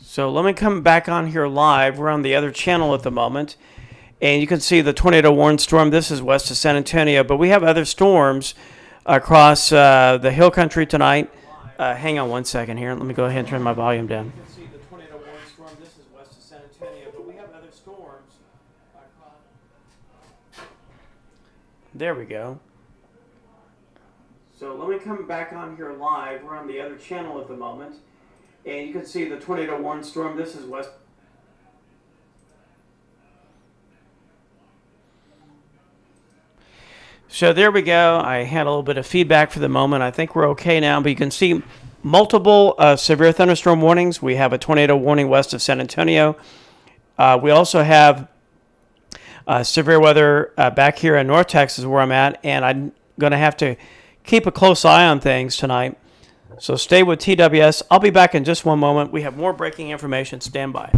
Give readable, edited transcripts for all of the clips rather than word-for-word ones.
So let me come back on here live. We're on the other channel at the moment. And you can see the tornado warning storm. This is west of San Antonio. But we have other storms across the hill country tonight. Hang on one second here. Let me go ahead and turn my volume down. You can see the tornado warning storm. This is west of San Antonio. But we have other storms across. There we go. So let me come back on here live. We're on the other channel at the moment. And you can see the tornado warning storm. This is west. So there we go. I had a little bit of feedback for the moment. I think we're okay now, but you can see multiple severe thunderstorm warnings. We have a tornado warning west of San Antonio. We also have severe weather back here in North Texas where I'm at, and I'm going to have to keep a close eye on things tonight. So stay with TWS. I'll be back in just one moment. We have more breaking information. Stand by.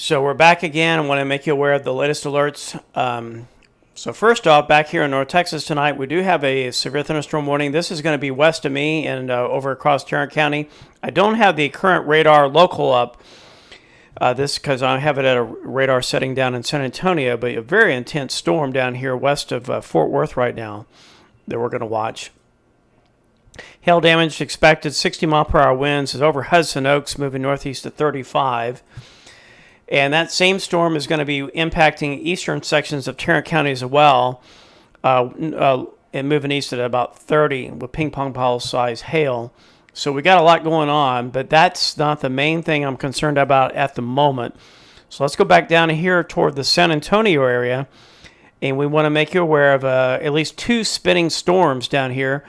So we're back again. I want to make you aware of the latest alerts. So first off, back here in North Texas tonight, we do have a severe thunderstorm warning. This is going to be west of me and over across Tarrant County. I don't have the current radar local up, this because I have it at a radar setting down in San Antonio, but a very intense storm down here west of Fort Worth right now that we're going to watch. Hail damage expected, 60-mile-per-hour winds is over Hudson Oaks, moving northeast to 35. And that same storm is going to be impacting eastern sections of Tarrant County as well, and moving east at about 30 with ping-pong ball size hail. So we got a lot going on, but that's not the main thing I'm concerned about at the moment. So let's go back down here toward the San Antonio area, and we want to make you aware of at least two spinning storms down here,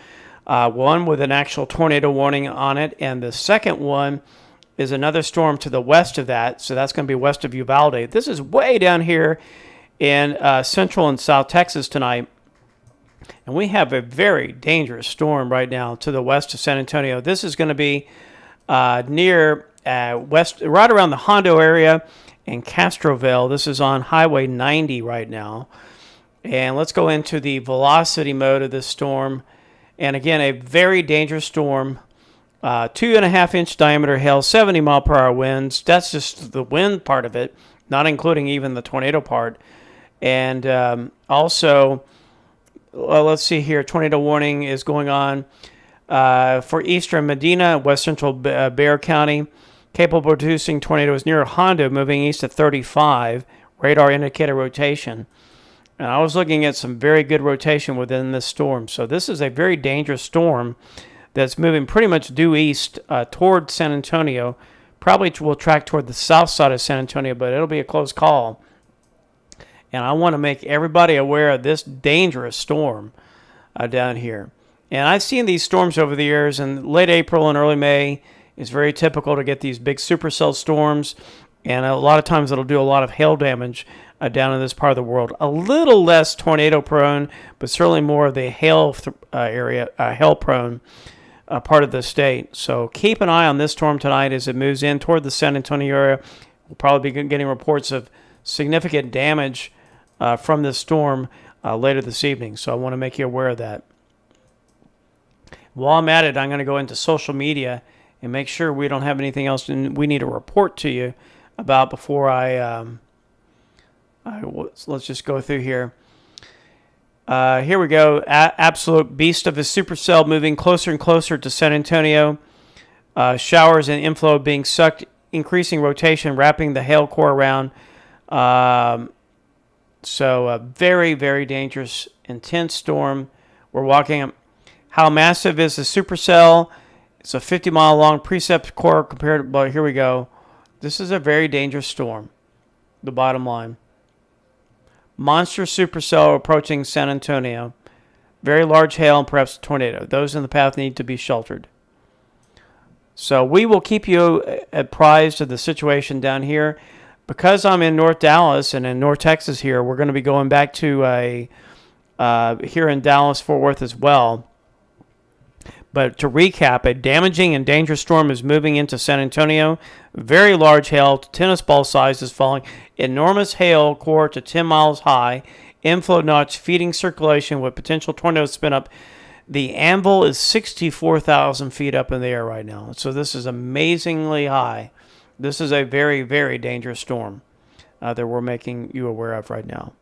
one with an actual tornado warning on it, and the second one is another storm to the west of that, so that's going to be west of Uvalde. This is way down here in central and south Texas tonight, and we have a very dangerous storm right now to the west of San Antonio. This is going to be near west, right around the Hondo area and Castroville. This is on Highway 90 right now, and let's go into the velocity mode of this storm. And again, a very dangerous storm. 2.5-inch diameter hail, 70-mile-per-hour winds. That's just the wind part of it, not including even the tornado part. And also, well, let's see here. Tornado warning is going on for eastern Medina, west central Bexar County. Capable of producing tornadoes near Hondo, moving east at 35. Radar indicator rotation. And I was looking at some very good rotation within this storm. So this is a very dangerous storm that's moving pretty much due east toward San Antonio. Probably will track toward the south side of San Antonio, but it'll be a close call. And I want to make everybody aware of this dangerous storm down here. And I've seen these storms over the years, and late April and early May is very typical to get these big supercell storms. And a lot of times it'll do a lot of hail damage down in this part of the world. A little less tornado prone, but certainly more of the hail area, hail prone part of the state. So keep an eye on this storm tonight as it moves in toward the San Antonio area. We'll probably be getting reports of significant damage from this storm later this evening. So I want to make you aware of that. While I'm at it, I'm going to go into social media and make sure we don't have anything else we need to report to you about before let's just go through here. Here we go. Absolute beast of a supercell moving closer and closer to San Antonio. Showers and inflow being sucked, increasing rotation, wrapping the hail core around. So very, very dangerous, intense storm. We're walking. How massive is the supercell? It's a 50-mile long precip core compared to, but here we go. This is a very dangerous storm. The bottom line. Monster supercell approaching San Antonio. Very large hail and perhaps a tornado. Those in the path need to be sheltered. So we will keep you apprised of the situation down here. Because I'm in North Dallas and in North Texas here, we're going to be going back to here in Dallas, Fort Worth as well. But to recap, a damaging and dangerous storm is moving into San Antonio. Very large hail, tennis ball size is falling. Enormous hail core to 10 miles high. Inflow notch feeding circulation with potential tornado spin up. The anvil is 64,000 feet up in the air right now. So this is amazingly high. This is a very, very dangerous storm that we're making you aware of right now.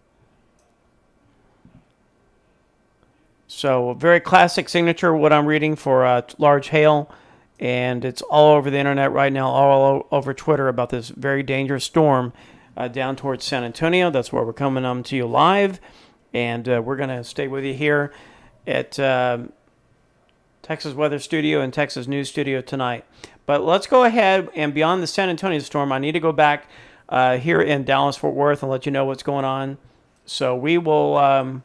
So very classic signature, what I'm reading for large hail. And it's all over the internet right now, all over Twitter about this very dangerous storm down towards San Antonio. That's where we're coming to you live. And we're going to stay with you here at Texas Weather Studio and Texas News Studio tonight. But let's go ahead and beyond the San Antonio storm, I need to go back here in Dallas, Fort Worth and let you know what's going on. So we will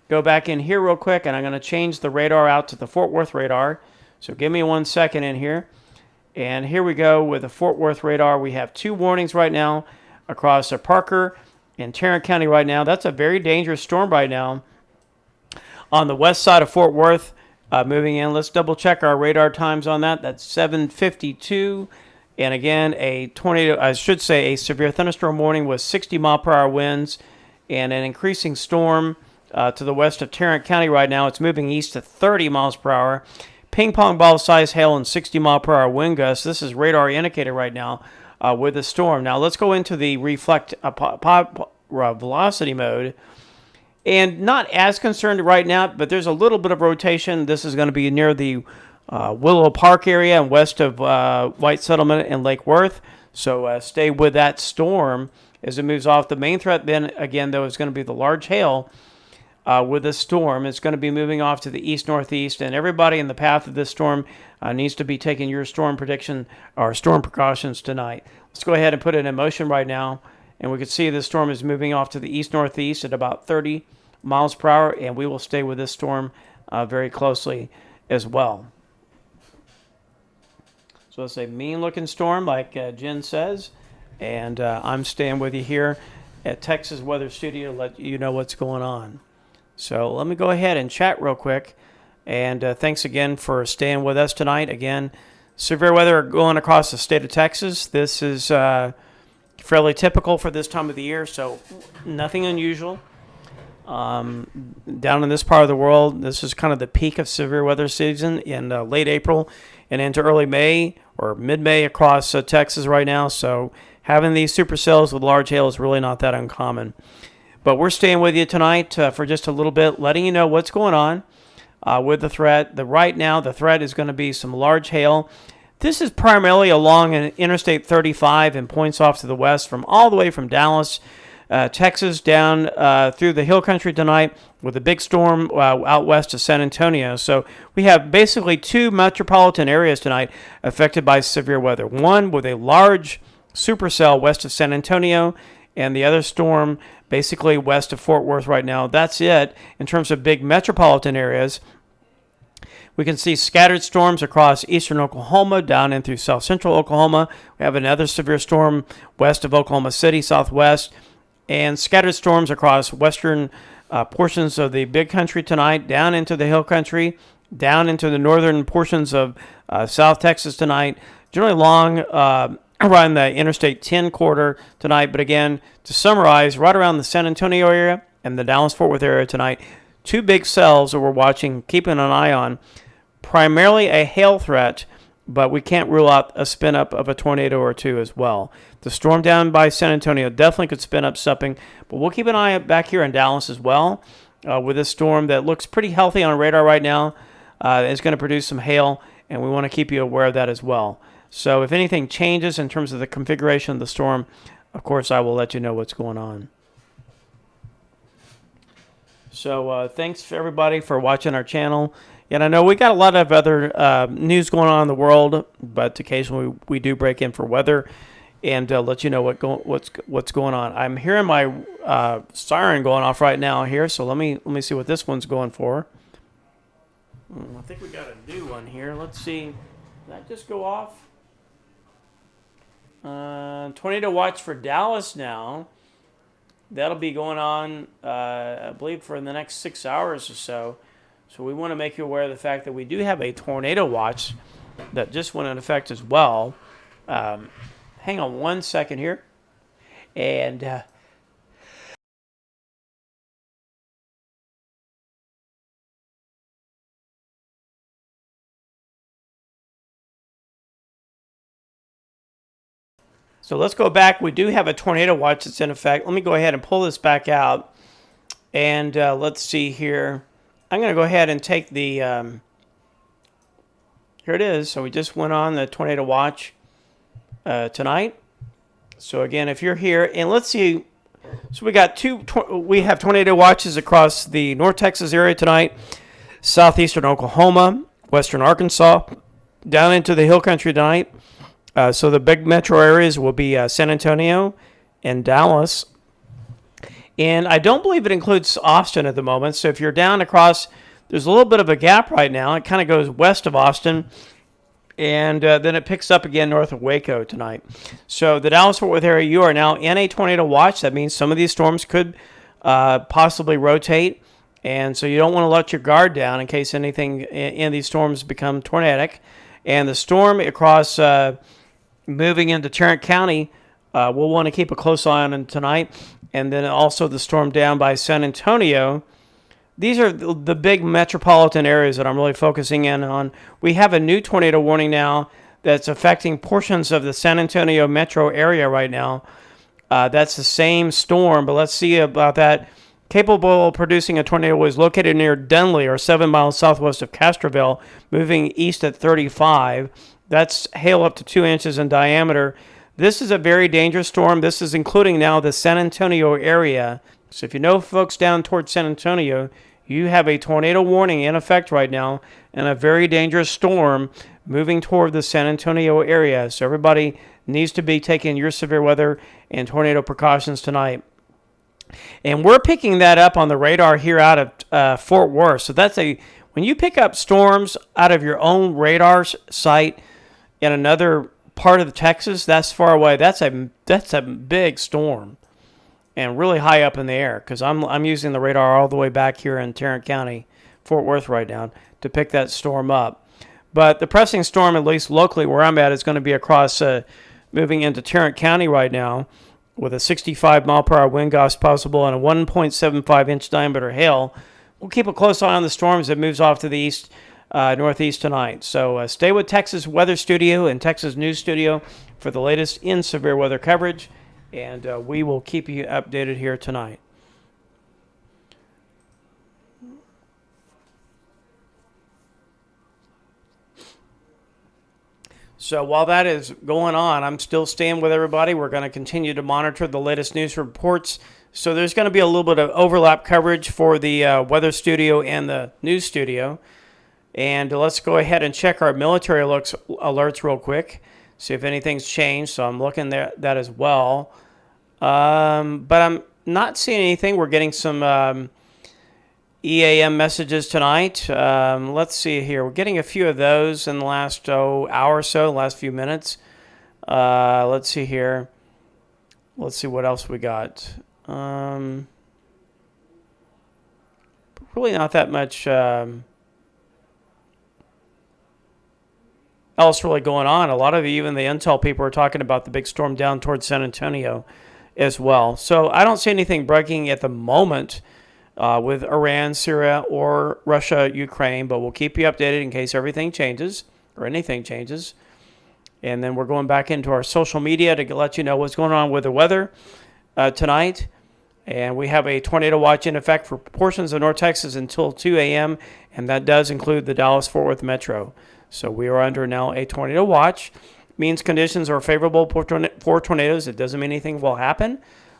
go back in here real quick, and I'm going to change the radar out to the Fort Worth radar. So give me 1 second in here. And here we go with the Fort Worth radar. We have 2 warnings right now across Parker and Tarrant County right now. That's a very dangerous storm right now on the west side of Fort Worth. Moving in, let's double check our radar times on that. That's 7:52. And again, a tornado, I should say a severe thunderstorm warning with 60-mile-per-hour winds and an increasing storm to the west of Tarrant County right now. It's moving east to 30 miles per hour. Ping pong ball size hail and 60-mile-per-hour wind gusts. This is radar indicated right now with the storm. Now let's go into the reflect velocity mode. And not as concerned right now, but there's a little bit of rotation. This is going to be near the Willow Park area and west of White Settlement and Lake Worth. So stay with that storm as it moves off. The main threat then, again, though, is going to be the large hail with the storm. It's going to be moving off to the east-northeast, and everybody in the path of this storm needs to be taking your storm prediction or storm precautions tonight. Let's go ahead and put it in motion right now. And we can see this storm is moving off to the east-northeast at about 30 miles per hour, and we will stay with this storm very closely as well. So it's a mean-looking storm, like Jen says, and I'm staying with you here at Texas Weather Studio to let you know what's going on. So let me go ahead and chat real quick, and thanks again for staying with us tonight. Again, severe weather going across the state of Texas. This is fairly typical for this time of the year, so nothing unusual. Down in this part of the world, this is kind of the peak of severe weather season in late April and into early May or mid-May across Texas right now. So having these supercells with large hail is really not that uncommon. But we're staying with you tonight for just a little bit, letting you know what's going on with the threat. Right now, the threat is going to be some large hail. This is primarily along Interstate 35 and points off to the west from all the way from Dallas, Texas, down through the hill country tonight with a big storm out west of San Antonio. So we have basically 2 metropolitan areas tonight affected by severe weather. One with a large supercell west of San Antonio, and the other storm basically west of Fort Worth right now. That's it in terms of big metropolitan areas. We can see scattered storms across eastern Oklahoma, down in through south central Oklahoma. We have another severe storm west of Oklahoma City, southwest, and scattered storms across western portions of the big country tonight, down into the hill country, down into the northern portions of South Texas tonight, generally along around the Interstate 10 corridor tonight. But again, to summarize, right around the San Antonio area and the Dallas-Fort Worth area tonight, 2 big cells that we're watching, keeping an eye on, primarily a hail threat, but we can't rule out a spin up of a tornado or two as well. The storm down by San Antonio definitely could spin up something, but we'll keep an eye back here in Dallas as well with this storm that looks pretty healthy on radar right now. It's going to produce some hail, and we want to keep you aware of that as well. So if anything changes in terms of the configuration of the storm, of course, I will let you know what's going on. So thanks for everybody for watching our channel. And I know we got a lot of other news going on in the world, but occasionally we do break in for weather and let you know what's going on. I'm hearing my siren going off right now here, so let me see what this one's going for. I think we got a new one here. Let's see. Did that just go off? Tornado watch for Dallas now. That'll be going on, I believe, for the next 6 hours or so. So we want to make you aware of the fact that we do have a tornado watch that just went into effect as well. Hang on one second here. And so let's go back. We do have a tornado watch that's in effect. Let me go ahead and pull this back out. And let's see here. I'm going to go ahead and take the, here it is. So we just went on the tornado watch tonight. So again, if you're here, and let's see. So we got we have tornado watches across the North Texas area tonight, southeastern Oklahoma, western Arkansas, down into the hill country tonight. So the big metro areas will be San Antonio and Dallas. And I don't believe it includes Austin at the moment. So if you're down across, there's a little bit of a gap right now. It kind of goes west of Austin. And then it picks up again north of Waco tonight. So the Dallas-Fort Worth area, you are now in a tornado watch. That means some of these storms could possibly rotate. And so you don't want to let your guard down in case anything in these storms become tornadic. And the storm across moving into Tarrant County, we'll want to keep a close eye on tonight. And then also the storm down by San Antonio. These are the big metropolitan areas that I'm really focusing in on. We have a new tornado warning now that's affecting portions of the San Antonio metro area right now. That's the same storm, but let's see about that. Capable of producing a tornado was located near Dunley, or 7 miles southwest of Castroville, moving east at 35. That's hail up to 2 inches in diameter. This is a very dangerous storm. This is including now the San Antonio area. So if you know folks down towards San Antonio, you have a tornado warning in effect right now and a very dangerous storm moving toward the San Antonio area. So everybody needs to be taking your severe weather and tornado precautions tonight. And we're picking that up on the radar here out of Fort Worth. So when you pick up storms out of your own radar site in another part of Texas, that's far away. That's a big storm, and really high up in the air. Because I'm using the radar all the way back here in Tarrant County, Fort Worth right now, to pick that storm up. But the pressing storm, at least locally where I'm at, is going to be across, moving into Tarrant County right now, with a 65 mile per hour wind gust possible and a 1.75 inch diameter hail. We'll keep a close eye on the storms that moves off to the east. Northeast tonight. So stay with Texas Weather Studio and Texas News Studio for the latest in severe weather coverage, and we will keep you updated here tonight. So while that is going on, I'm still staying with everybody. We're going to continue to monitor the latest news reports. So there's going to be a little bit of overlap coverage for the Weather Studio and the News Studio. And let's go ahead and check our military alerts real quick, see if anything's changed. So I'm looking at that as well. But I'm not seeing anything. We're getting some EAM messages tonight. Let's see here. We're getting a few of those in the last hour or so, last few minutes. Let's see here. Let's see what else we got. Really not that much else really going on. A lot of even the intel people are talking about the big storm down towards San Antonio as well. So I don't see anything breaking at the moment with Iran, Syria, or Russia, Ukraine. But we'll keep you updated in case everything changes or anything changes. And then we're going back into our social media to let you know what's going on with the weather tonight. And we have a tornado watch in effect for portions of North Texas until 2 a.m., and that does include the Dallas-Fort Worth metro. So we are under now a tornado watch. Means conditions are favorable for tornadoes. It doesn't mean anything will happen,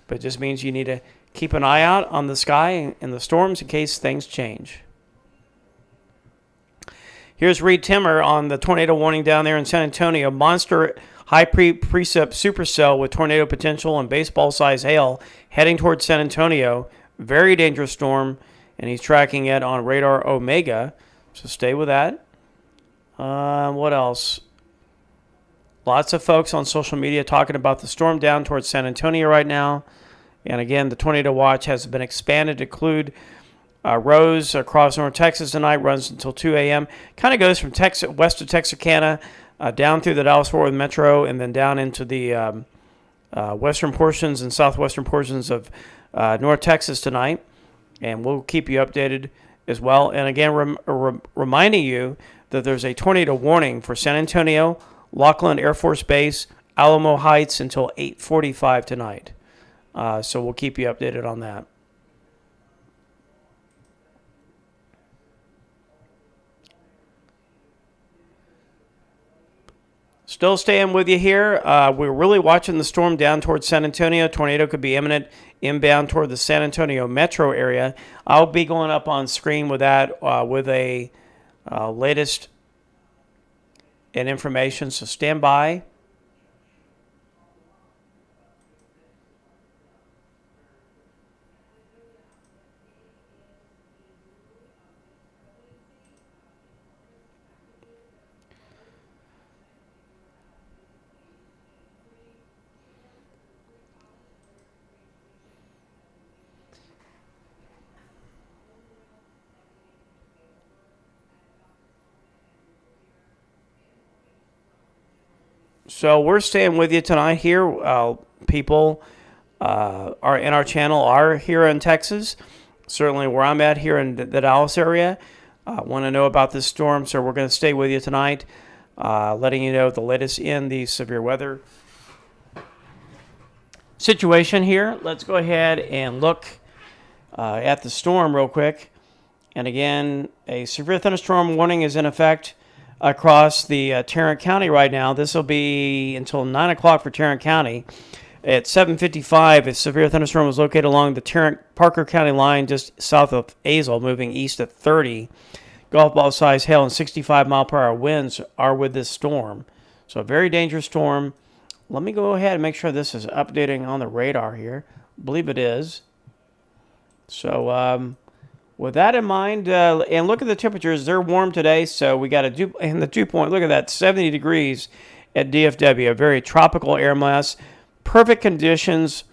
but it just means you need to keep an eye out on the sky and the storms in case things change. Here's Reed Timmer on the tornado warning down there in San Antonio. Monster high precip supercell with tornado potential and baseball-sized hail heading towards San Antonio. Very dangerous storm, and he's tracking it on radar Omega. So stay with that. What else? Lots of folks on social media talking about the storm down towards San Antonio right now. And again, the tornado watch has been expanded to include Rose across North Texas tonight, runs until 2 a.m. Kind of goes from west of Texarkana down through the Dallas-Fort Worth metro and then down into the western portions and southwestern portions of North Texas tonight. And we'll keep you updated as well. And again, reminding you that there's a tornado warning for San Antonio, Laughlin Air Force Base, Alamo Heights until 8:45 tonight. So we'll keep you updated on that. Still staying with you here. We're really watching the storm down towards San Antonio. Tornado could be imminent inbound toward the San Antonio metro area. I'll be going up on screen with that with a latest and information, so stand by. So we're staying with you tonight here. People are in our channel are here in Texas. Certainly where I'm at here in the Dallas area. Want to know about this storm, so we're going to stay with you tonight, letting you know the latest in the severe weather situation here. Let's go ahead and look at the storm real quick. And again, a severe thunderstorm warning is in effect across the Tarrant County right now. This will be until 9 o'clock for Tarrant County. At 7:55, a severe thunderstorm was located along the Tarrant-Parker County line just south of Azle, moving east at 30. Golf ball size hail and 65-mile-per-hour winds are with this storm. So a very dangerous storm. Let me go ahead and make sure this is updating on the radar here. I believe it is. So with that in mind, and look at the temperatures. They're warm today, so we got and the dew point, look at that, 70 degrees at DFW, a very tropical air mass. Perfect conditions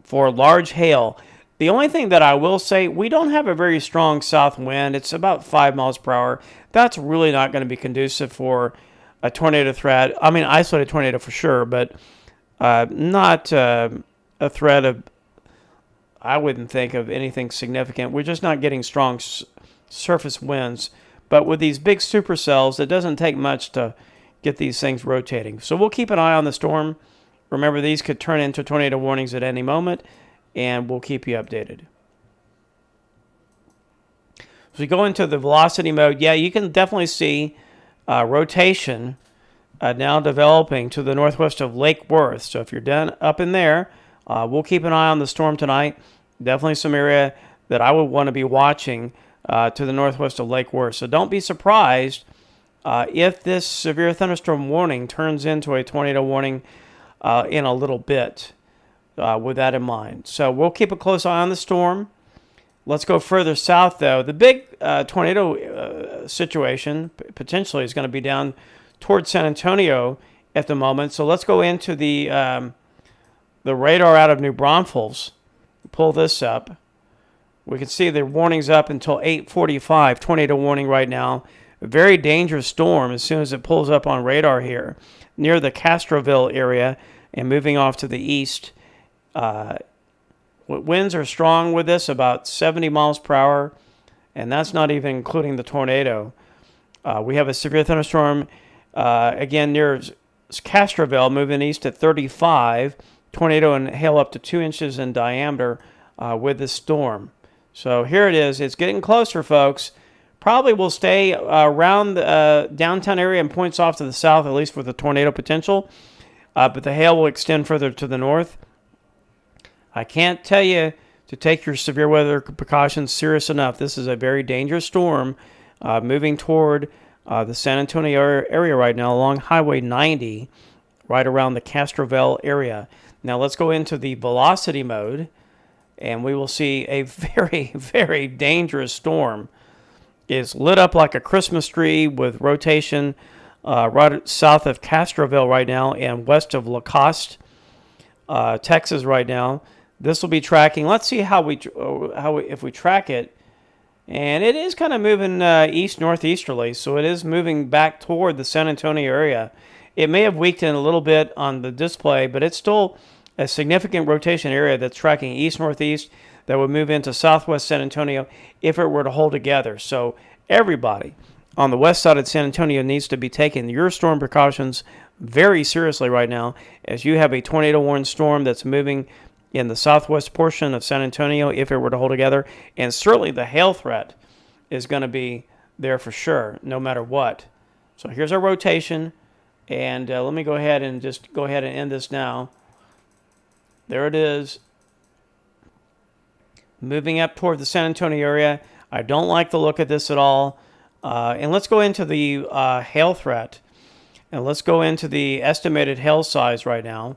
for large hail. The only thing that I will say, we don't have a very strong south wind. It's about 5 miles per hour. That's really not going to be conducive for a tornado threat. I mean, isolated tornado for sure, but not a threat of, I wouldn't think of anything significant. We're just not getting strong surface winds. But with these big supercells, it doesn't take much to get these things rotating. So we'll keep an eye on the storm. Remember, these could turn into tornado warnings at any moment, and we'll keep you updated. As we go into the velocity mode, yeah, you can definitely see rotation now developing to the northwest of Lake Worth. So if you're done up in there, we'll keep an eye on the storm tonight. Definitely some area that I would want to be watching to the northwest of Lake Worth. So don't be surprised if this severe thunderstorm warning turns into a tornado warning in a little bit with that in mind. So we'll keep a close eye on the storm. Let's go further south, though. The big tornado situation potentially is going to be down towards San Antonio at the moment. So let's go into the radar out of New Braunfels. Pull this up. We can see the warning's up until 8:45. Tornado warning right now. A very dangerous storm as soon as it pulls up on radar here near the Castroville area and moving off to the east Winds are strong with this, about 70 miles per hour, and that's not even including the tornado. We have a severe thunderstorm, again, near Castroville, moving east at 35. Tornado and hail up to 2 inches in diameter with this storm. So here it is. It's getting closer, folks. Probably will stay around the downtown area and points off to the south, at least with the tornado potential. But the hail will extend further to the north. I can't tell you to take your severe weather precautions serious enough. This is a very dangerous storm moving toward the San Antonio area right now along Highway 90, right around the Castroville area. Now let's go into the velocity mode, and we will see a very, very dangerous storm. It's lit up like a Christmas tree with rotation right south of Castroville right now and west of Lacoste, Texas right now. This will be tracking. Let's see if we track it. And it is kind of moving east northeasterly, so it is moving back toward the San Antonio area. It may have weakened a little bit on the display, but it's still a significant rotation area that's tracking east northeast that would move into southwest San Antonio if it were to hold together. So everybody on the west side of San Antonio needs to be taking your storm precautions very seriously right now, as you have a tornado warning storm that's moving in the southwest portion of San Antonio if it were to hold together. And certainly the hail threat is going to be there for sure, no matter what. So here's our rotation. And let me go ahead and end this now. There it is. Moving up toward the San Antonio area. I don't like the look of this at all. And let's go into the hail threat. And let's go into the estimated hail size right now.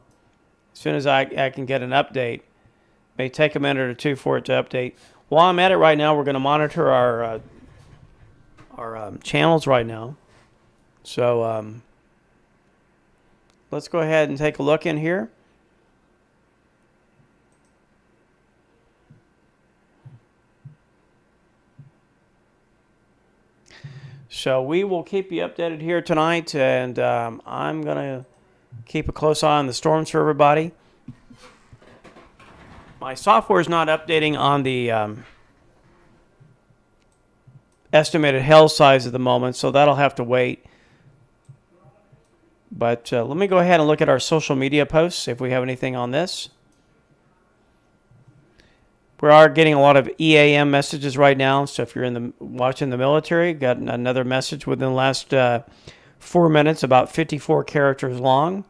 As soon as I can get an update. May take a minute or two for it to update. While I'm at it right now, we're going to monitor our channels right now. So let's go ahead and take a look in here. So we will keep you updated here tonight, and I'm going to keep a close eye on the storms for everybody. My software is not updating on the estimated hail size at the moment, so that'll have to wait. But let me go ahead and look at our social media posts, if we have anything on this. We are getting a lot of EAM messages right now, so if you're watching the military, got another message within the last 4 minutes, about 54 characters long.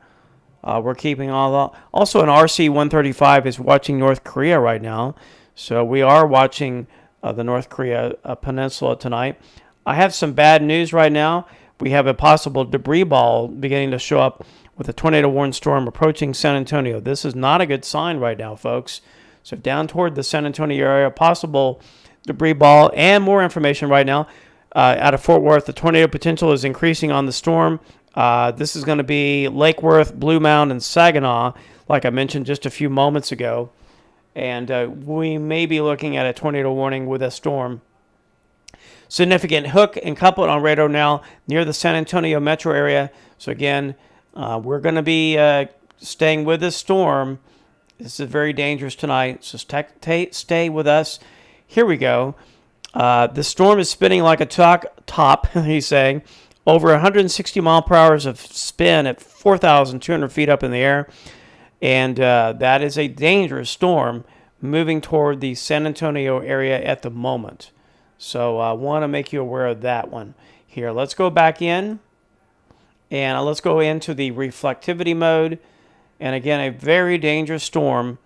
We're keeping all that. Also, an RC-135 is watching North Korea right now, so we are watching the North Korea peninsula tonight. I have some bad news right now. We have a possible debris ball beginning to show up with a tornado warning storm approaching San Antonio. This is not a good sign right now, folks. So down toward the San Antonio area, possible debris ball, and more information right now out of Fort Worth. The tornado potential is increasing on the storm. This is going to be Lake Worth, Blue Mound, and Saginaw, like I mentioned just a few moments ago. And we may be looking at a tornado warning with a storm. Significant hook and couplet on radar now near the San Antonio metro area. So again, we're going to be staying with this storm. This is very dangerous tonight, so stay with us. Here we go. The storm is spinning like a top, he's saying. Over 160 mile per hour of spin at 4,200 feet up in the air. And that is a dangerous storm moving toward the San Antonio area at the moment. So I want to make you aware of that one. Here, let's go back in. And let's go into the reflectivity mode. And again, a very dangerous storm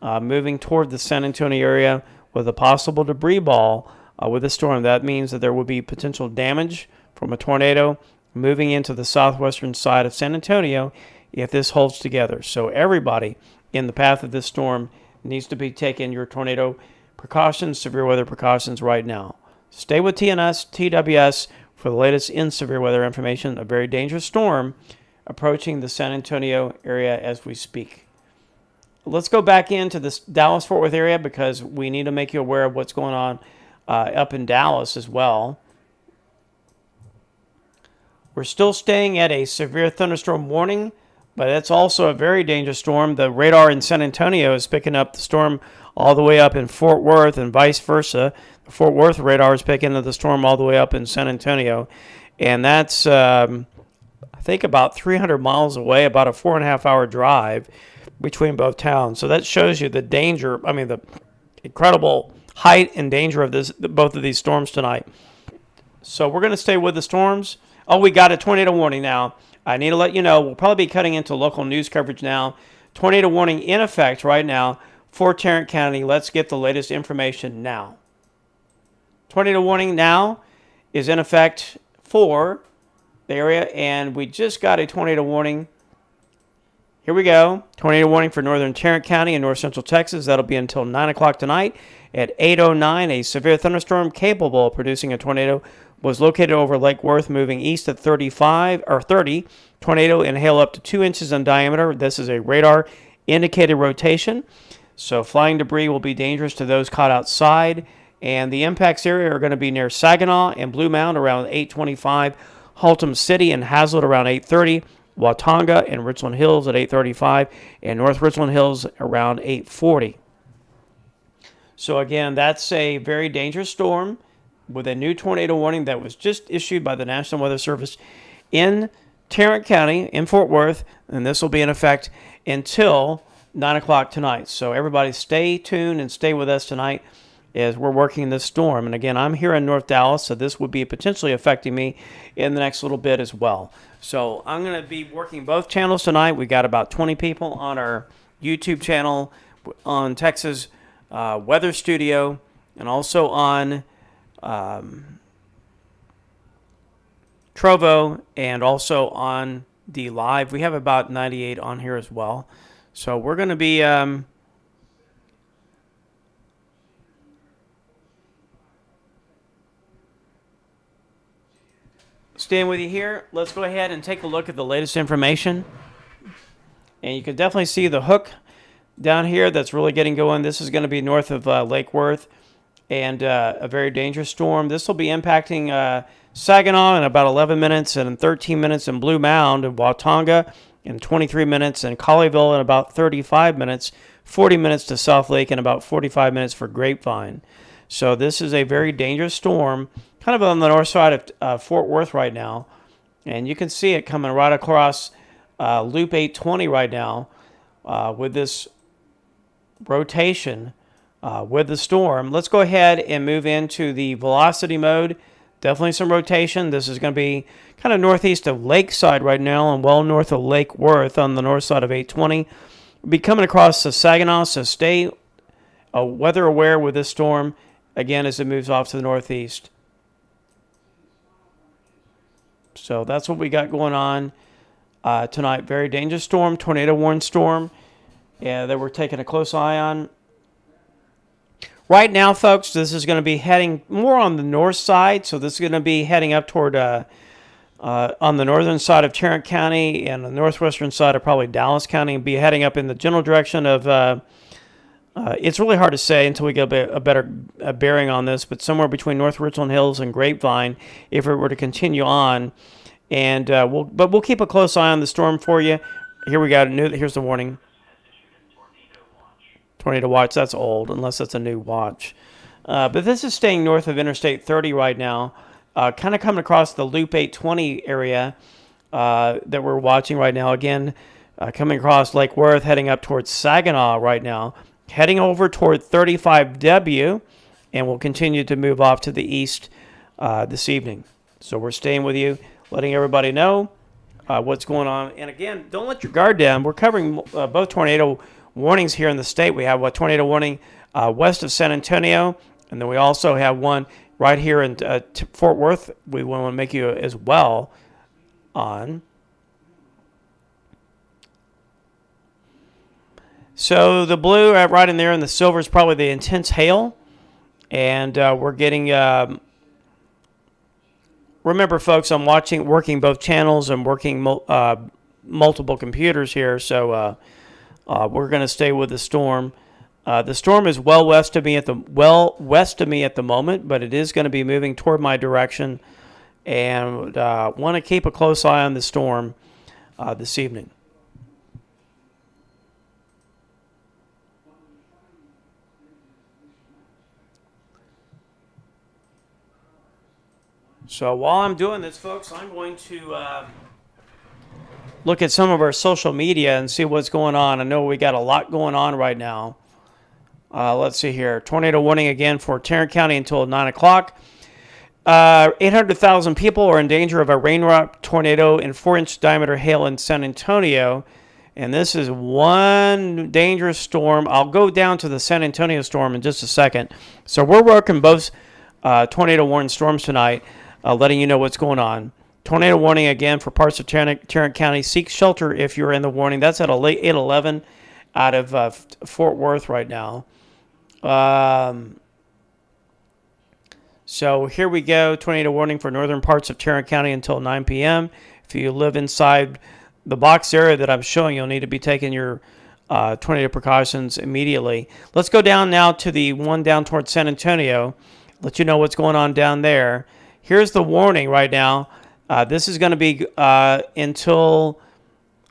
moving toward the San Antonio area with a possible debris ball with a storm. That means that there will be potential damage from a tornado moving into the southwestern side of San Antonio if this holds together. So everybody in the path of this storm needs to be taking your tornado precautions, severe weather precautions right now. Stay with TWS for the latest in severe weather information. A very dangerous storm approaching the San Antonio area as we speak. Let's go back into this Dallas-Fort Worth area because we need to make you aware of what's going on up in Dallas as well. We're still staying at a severe thunderstorm warning, but it's also a very dangerous storm. The radar in San Antonio is picking up the storm all the way up in Fort Worth and vice versa. The Fort Worth radar is picking up the storm all the way up in San Antonio. And that's, I think, about 300 miles away, about a 4.5-hour drive between both towns. So that shows you the danger, I mean, the incredible height and danger of both of these storms tonight. So we're going to stay with the storms. Oh, we got a tornado warning now. I need to let you know, we'll probably be cutting into local news coverage now. Tornado warning in effect right now for Tarrant County. Let's get the latest information now. Tornado warning now is in effect for the area, and we just got a tornado warning. Here we go. Tornado warning for northern Tarrant County and north central Texas. That'll be until 9 o'clock tonight. At 8:09, a severe thunderstorm capable of producing a tornado was located over Lake Worth, moving east at 30. Tornado and hail up to 2 inches in diameter. This is a radar indicated rotation. So flying debris will be dangerous to those caught outside. And the impacts area are going to be near Saginaw and Blue Mound around 8:25. Haltom City and Hazlet around 8:30. Watonga and Richland Hills at 8:35. And North Richland Hills around 8:40. So again, that's a very dangerous storm with a new tornado warning that was just issued by the National Weather Service in Tarrant County, in Fort Worth, and this will be in effect until 9 o'clock tonight. So everybody stay tuned and stay with us tonight as we're working this storm. And again, I'm here in North Dallas, so this would be potentially affecting me in the next little bit as well. So I'm going to be working both channels tonight. We got about 20 people on our YouTube channel, on Texas Weather Studio, and also on Trovo, and also on the live. We have about 98 on here as well. So we're going to be staying with you here. Let's go ahead and take a look at the latest information. And you can definitely see the hook down here that's really getting going. This is going to be north of Lake Worth, and a very dangerous storm. This will be impacting Saginaw in about 11 minutes, and in 13 minutes in Blue Mound and Watonga, in 23 minutes, and Colleyville in about 35 minutes, 40 minutes to South Lake, and about 45 minutes for Grapevine. So this is a very dangerous storm, kind of on the north side of Fort Worth right now. And you can see it coming right across Loop 820 right now with this rotation with the storm. Let's go ahead and move into the velocity mode. Definitely some rotation. This is going to be kind of northeast of Lakeside right now and well north of Lake Worth on the north side of 820. We'll be coming across the Saginaw, so stay weather aware with this storm, again, as it moves off to the northeast. So that's what we got going on tonight. Very dangerous storm, tornado warning storm, that we're taking a close eye on. Right now, folks, this is going to be heading more on the north side. So this is going to be heading up toward on the northern side of Tarrant County and the northwestern side of probably Dallas County, and be heading up in the general direction of, it's really hard to say until we get a better bearing on this, but somewhere between North Richland Hills and Grapevine, if it were to continue on. And we'll keep a close eye on the storm for you. Here we go. Here's the warning. Tornado watch, that's old, unless that's a new watch. But this is staying north of Interstate 30 right now, kind of coming across the Loop 820 area that we're watching right now. Again, coming across Lake Worth, heading up towards Saginaw right now, heading over toward 35W, and we'll continue to move off to the east this evening. So we're staying with you, letting everybody know what's going on. And again, don't let your guard down. We're covering both tornado warnings here in the state. We have a tornado warning west of San Antonio, and then we also have one right here in Fort Worth. We want to make you as well on. So the blue right in there, and the silver is probably the intense hail, and we're getting. Remember, folks, I'm working both channels and working multiple computers here, so. We're going to stay with the storm. The storm is well west of me at the moment, but it is going to be moving toward my direction, and want to keep a close eye on the storm this evening. So while I'm doing this, folks, I'm going to look at some of our social media and see what's going on. I know we got a lot going on right now. Let's see here. Tornado warning again for Tarrant County until 9 o'clock. 800,000 people are in danger of a raindrop tornado and 4-inch diameter hail in San Antonio. And this is one dangerous storm. I'll go down to the San Antonio storm in just a second. So we're working both tornado warning storms tonight, letting you know what's going on. Tornado warning again for parts of Tarrant County. Seek shelter if you're in the warning. That's at a late 8:11 out of Fort Worth right now. So here we go. Tornado warning for northern parts of Tarrant County until 9 p.m. If you live inside the box area that I'm showing, you'll need to be taking your tornado precautions immediately. Let's go down now to the one down towards San Antonio. Let you know what's going on down there. Here's the warning right now. This is going to be until,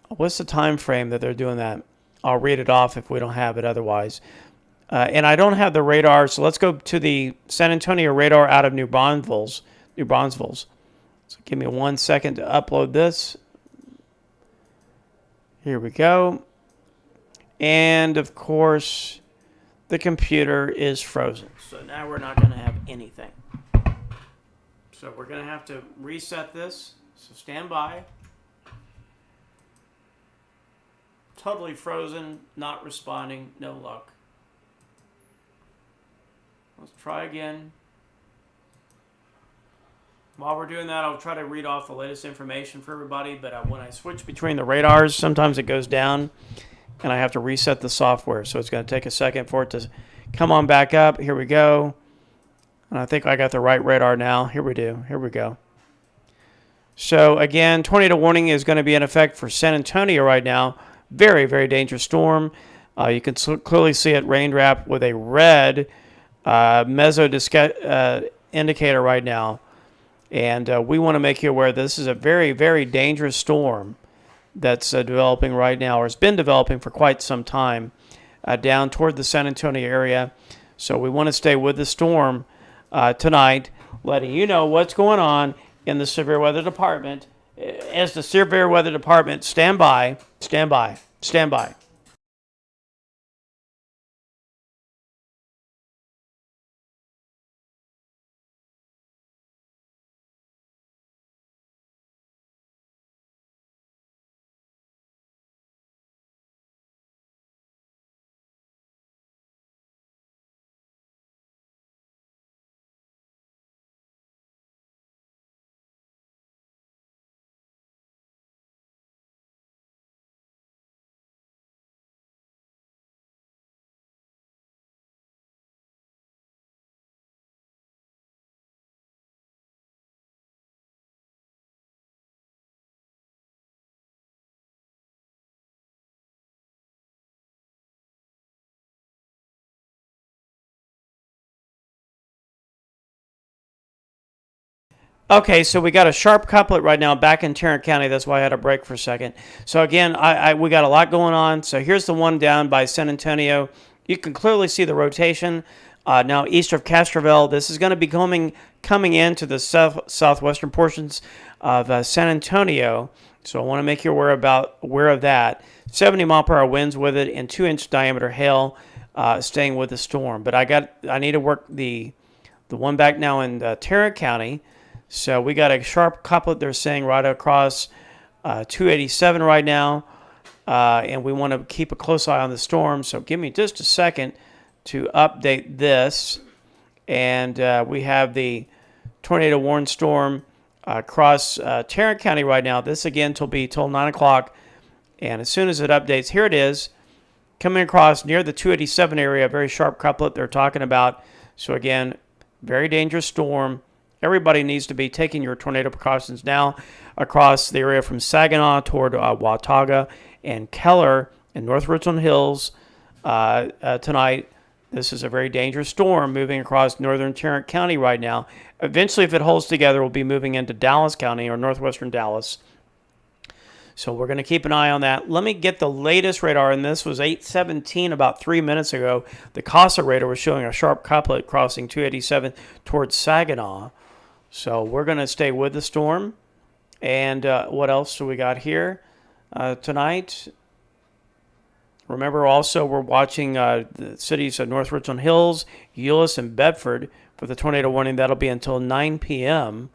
what's the time frame that they're doing that? I'll read it off if we don't have it otherwise. And I don't have the radar, so let's go to the San Antonio radar out of New Braunfels. So give me 1 second to upload this. Here we go. And, of course, the computer is frozen. So now we're not going to have anything. So we're going to have to reset this. So stand by. Totally frozen, not responding, no luck. Let's try again. While we're doing that, I'll try to read off the latest information for everybody, but when I switch between the radars, sometimes it goes down, and I have to reset the software, so it's going to take a second for it to come on back up. Here we go. And I think I got the right radar now. Here we go. So again, tornado warning is going to be in effect for San Antonio right now. Very, very dangerous storm. You can clearly see it raindrop with a red meso indicator right now. And we want to make you aware this is a very, very dangerous storm that's developing right now, or has been developing for quite some time down toward the San Antonio area. So we want to stay with the storm tonight, letting you know what's going on in the Severe Weather Department. As the Severe Weather Department, stand by. Okay, so we got a sharp couplet right now back in Tarrant County. That's why I had a break for a second. So again, we got a lot going on. So here's the one down by San Antonio. You can clearly see the rotation. Now east of Castroville, this is going to be coming into the southwestern portions of San Antonio. So I want to make you aware of that. 70 mile per hour winds with it, and 2-inch diameter hail staying with the storm. But I need to work the one back now in Tarrant County. So we got a sharp couplet they're saying right across 287 right now. And we want to keep a close eye on the storm. So give me just a second to update this. And we have the tornado warning storm across Tarrant County right now. This again will be till 9 o'clock. And as soon as it updates, here it is. Coming across near the 287 area, a very sharp couplet they're talking about. So again, very dangerous storm. Everybody needs to be taking your tornado precautions now across the area from Saginaw toward Watauga and Keller and North Richland Hills tonight. This is a very dangerous storm moving across northern Tarrant County right now. Eventually, if it holds together, we'll be moving into Dallas County or northwestern Dallas. So we're going to keep an eye on that. Let me get the latest radar, and this was 8:17 about 3 minutes ago. The CASA radar was showing a sharp couplet crossing 287 towards Saginaw. So we're going to stay with the storm. And what else do we got here tonight? Remember also we're watching the cities of North Richland Hills, Euless, and Bedford for the tornado warning. That'll be until 9 p.m.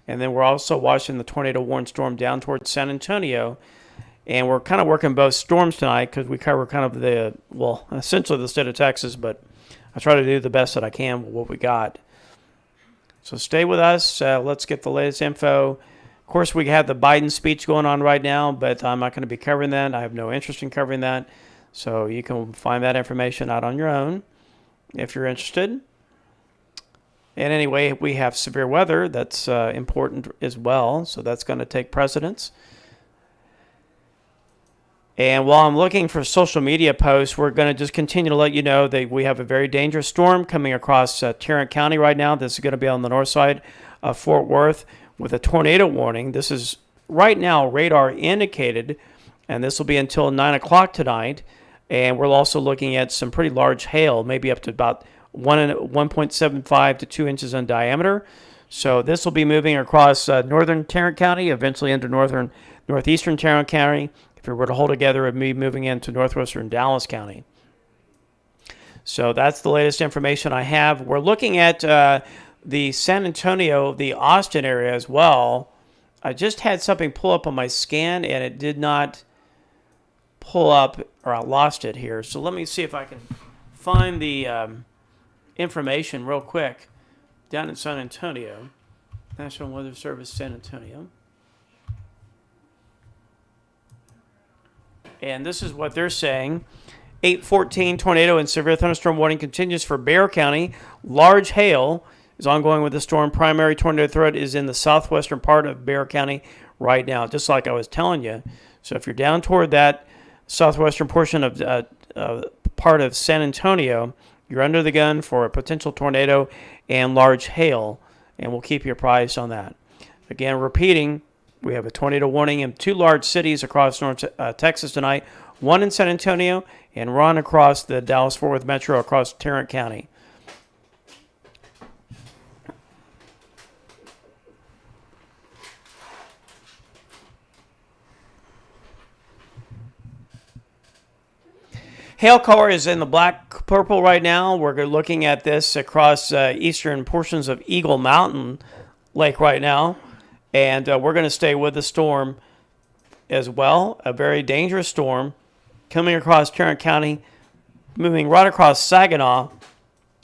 And then we're also watching the tornado warning storm down towards San Antonio. And we're kind of working both storms tonight because we cover kind of essentially the state of Texas, but I try to do the best that I can with what we got. So stay with us. Let's get the latest info. Of course, we have the Biden speech going on right now, but I'm not going to be covering that. I have no interest in covering that. So you can find that information out on your own if you're interested. And anyway, we have severe weather that's important as well. So that's going to take precedence. And while I'm looking for social media posts, we're going to just continue to let you know that we have a very dangerous storm coming across Tarrant County right now. This is going to be on the north side of Fort Worth with a tornado warning. This is right now radar indicated, and this will be until 9 o'clock tonight. And we're also looking at some pretty large hail, maybe up to about 1.75 to 2 inches in diameter. So this will be moving across northern Tarrant County, eventually into northeastern Tarrant County. If we were to hold together, it would be moving into northwestern Dallas County. So that's the latest information I have. We're looking at the San Antonio, the Austin area as well. I just had something pull up on my scan, and it did not pull up, or I lost it here. So let me see if I can find the information real quick down in San Antonio. National Weather Service, San Antonio. And this is what they're saying. 8:14 tornado and severe thunderstorm warning continues for Bexar County. Large hail is ongoing with the storm. Primary tornado threat is in the southwestern part of Bexar County right now, just like I was telling you. So if you're down toward that southwestern portion of part of San Antonio, you're under the gun for a potential tornado and large hail, and we'll keep you apprised on that. Again, repeating, we have a tornado warning in 2 large cities across North Texas tonight, one in San Antonio and one across the Dallas-Fort Worth Metro across Tarrant County. Hail color is in the black purple right now. We're looking at this across eastern portions of Eagle Mountain Lake right now. And we're going to stay with the storm as well. A very dangerous storm coming across Tarrant County, moving right across Saginaw.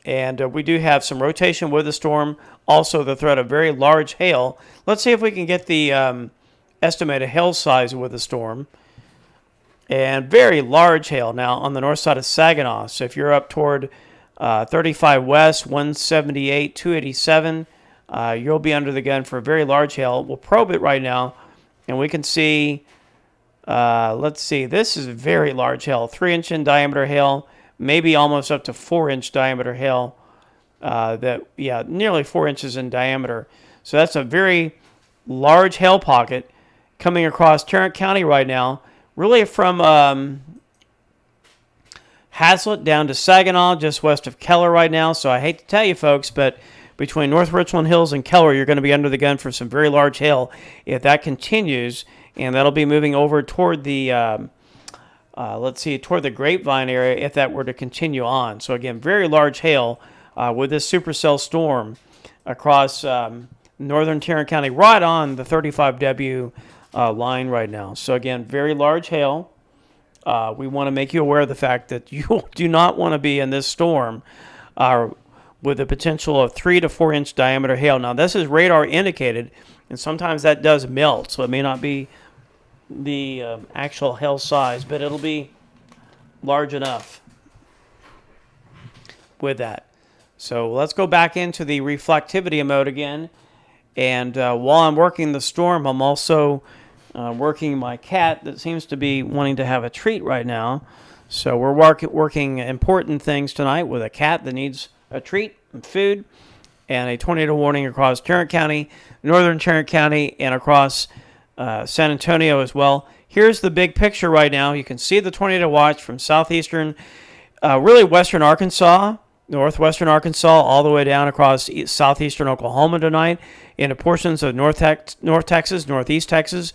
And we do have some rotation with the storm. Also the threat of very large hail. Let's see if we can get the estimated hail size with the storm. And very large hail now on the north side of Saginaw. So if you're up toward 35 West, 178, 287, you'll be under the gun for very large hail. We'll probe it right now, and we can see, let's see, this is very large hail, 3-inch in diameter hail, maybe almost up to 4-inch diameter hail, nearly 4 inches in diameter. So that's a very large hail pocket coming across Tarrant County right now, really from Hazlet down to Saginaw, just west of Keller right now. So I hate to tell you folks, but between North Richland Hills and Keller, you're going to be under the gun for some very large hail if that continues, and that'll be moving over toward the, toward the Grapevine area if that were to continue on. So again, very large hail with this supercell storm across northern Tarrant County, right on the 35W line right now. So again, very large hail. We want to make you aware of the fact that you do not want to be in this storm with the potential of 3 to 4 inch diameter hail. Now, this is radar indicated, and sometimes that does melt, so it may not be the actual hail size, but it'll be large enough with that. So let's go back into the reflectivity mode again. And while I'm working the storm, I'm also working my cat that seems to be wanting to have a treat right now. So we're working important things tonight with a cat that needs a treat and food, and a tornado warning across Tarrant County, northern Tarrant County, and across San Antonio as well. Here's the big picture right now. You can see the tornado watch from southeastern, really western Arkansas, northwestern Arkansas, all the way down across southeastern Oklahoma tonight, into portions of North Texas, northeast Texas,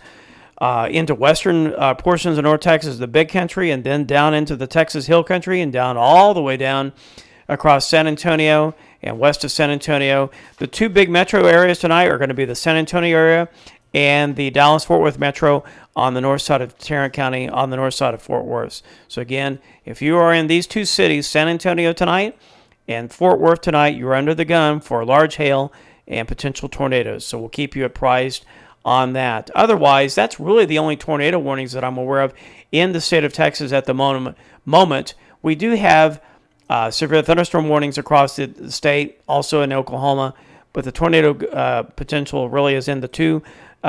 into western portions of North Texas, the big country, and then down into the Texas Hill Country, and down all the way down across San Antonio and west of San Antonio. The two big metro areas tonight are going to be the San Antonio area and the Dallas-Fort Worth metro on the north side of Tarrant County, on the north side of Fort Worth. So again, if you are in these two cities, San Antonio tonight and Fort Worth tonight, you're under the gun for large hail and potential tornadoes. So we'll keep you apprised on that. Otherwise, that's really the only tornado warnings that I'm aware of in the state of Texas at the moment. We do have severe thunderstorm warnings across the state, also in Oklahoma, but the tornado potential really is in the two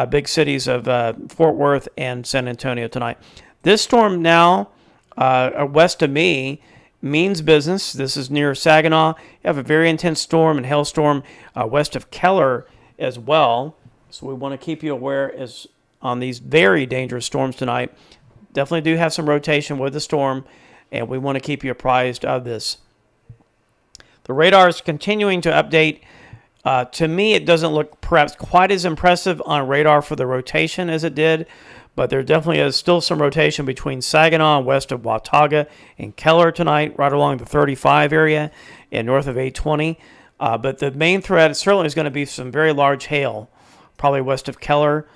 big cities of Fort Worth and San Antonio tonight. This storm now west of me means business. This is near Saginaw. You have a very intense storm and hailstorm west of Keller as well. So we want to keep you aware as on these very dangerous storms tonight. Definitely do have some rotation with the storm, and we want to keep you apprised of this. The radar is continuing to update. To me, it doesn't look perhaps quite as impressive on radar for the rotation as it did, but there definitely is still some rotation between Saginaw and west of Watauga and Keller tonight, right along the 35 area and north of 820. But the main threat certainly is going to be some very large hail, probably west of Keller.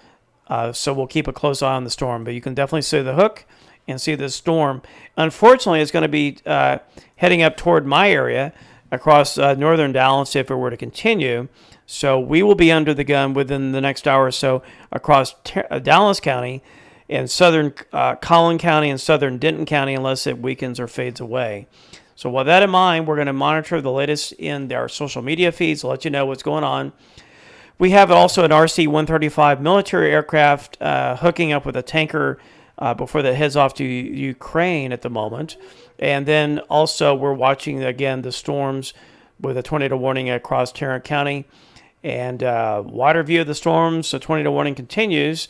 So we'll keep a close eye on the storm. But you can definitely see the hook and see the storm. Unfortunately, it's going to be heading up toward my area across northern Dallas if it were to continue. So we will be under the gun within the next hour or so across Dallas County and southern Collin County and southern Denton County unless it weakens or fades away. So with that in mind, we're going to monitor the latest in our social media feeds to let you know what's going on. We have also an RC-135 military aircraft hooking up with a tanker before that heads off to Ukraine at the moment. And then also we're watching, again, the storms with a tornado warning across Tarrant County. And wider view of the storms, the tornado warning continues.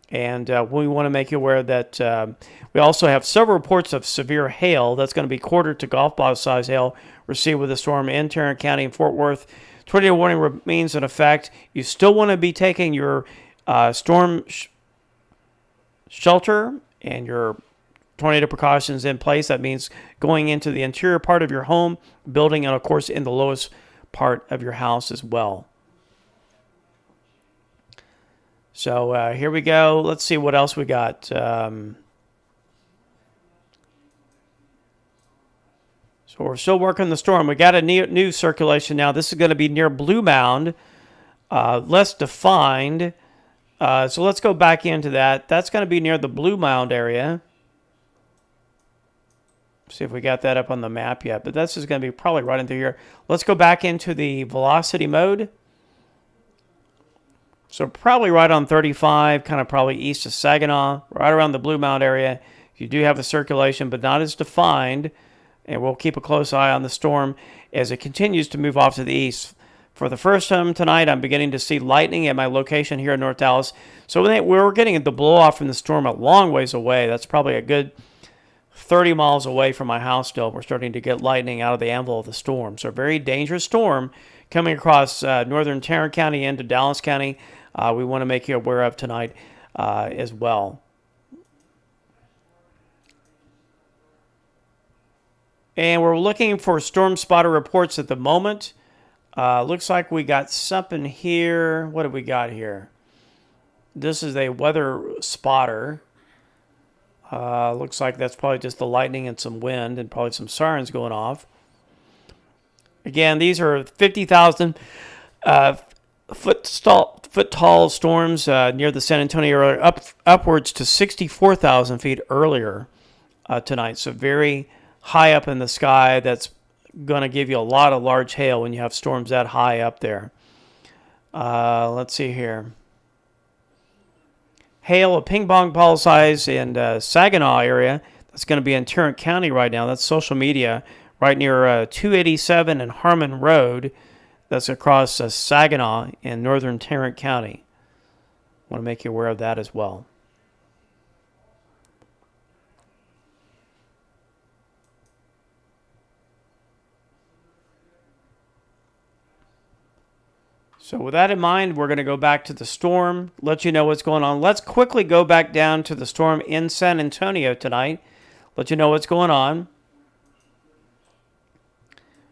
And we want to make you aware that we also have several reports of severe hail. That's going to be quarter to golf ball size hail received with the storm in Tarrant County and Fort Worth. Tornado warning remains in effect. You still want to be taking your storm shelter and your tornado precautions in place. That means going into the interior part of your home, building, and of course in the lowest part of your house as well. So here we go. Let's see what else we got. So we're still working the storm. We got a new circulation now. This is going to be near Blue Mound, less defined. So let's go back into that. That's going to be near the Blue Mound area. See if we got that up on the map yet. But this is going to be probably right into here. Let's go back into the velocity mode. So probably right on 35, kind of probably east of Saginaw, right around the Blue Mound area. You do have a circulation, but not as defined. And we'll keep a close eye on the storm as it continues to move off to the east. For the first time tonight, I'm beginning to see lightning at my location here in North Dallas. So we're getting the blow-off from the storm a long ways away. That's probably a good 30 miles away from my house still. We're starting to get lightning out of the anvil of the storm. So a very dangerous storm coming across northern Tarrant County into Dallas County. We want to make you aware of tonight as well. And we're looking for storm spotter reports at the moment. Looks like we got something here. What have we got here? This is a weather spotter. Looks like that's probably just the lightning and some wind and probably some sirens going off. Again, these are 50,000 foot tall storms near the San Antonio area, upwards to 64,000 feet earlier tonight. So very high up in the sky. That's going to give you a lot of large hail when you have storms that high up there. Let's see here. Hail, a ping pong ball size in Saginaw area. That's going to be in Tarrant County right now. That's social media right near 287 and Harmon Road. That's across Saginaw in northern Tarrant County. I want to make you aware of that as well. So with that in mind, we're going to go back to the storm, let you know what's going on. Let's quickly go back down to the storm in San Antonio tonight, let you know what's going on.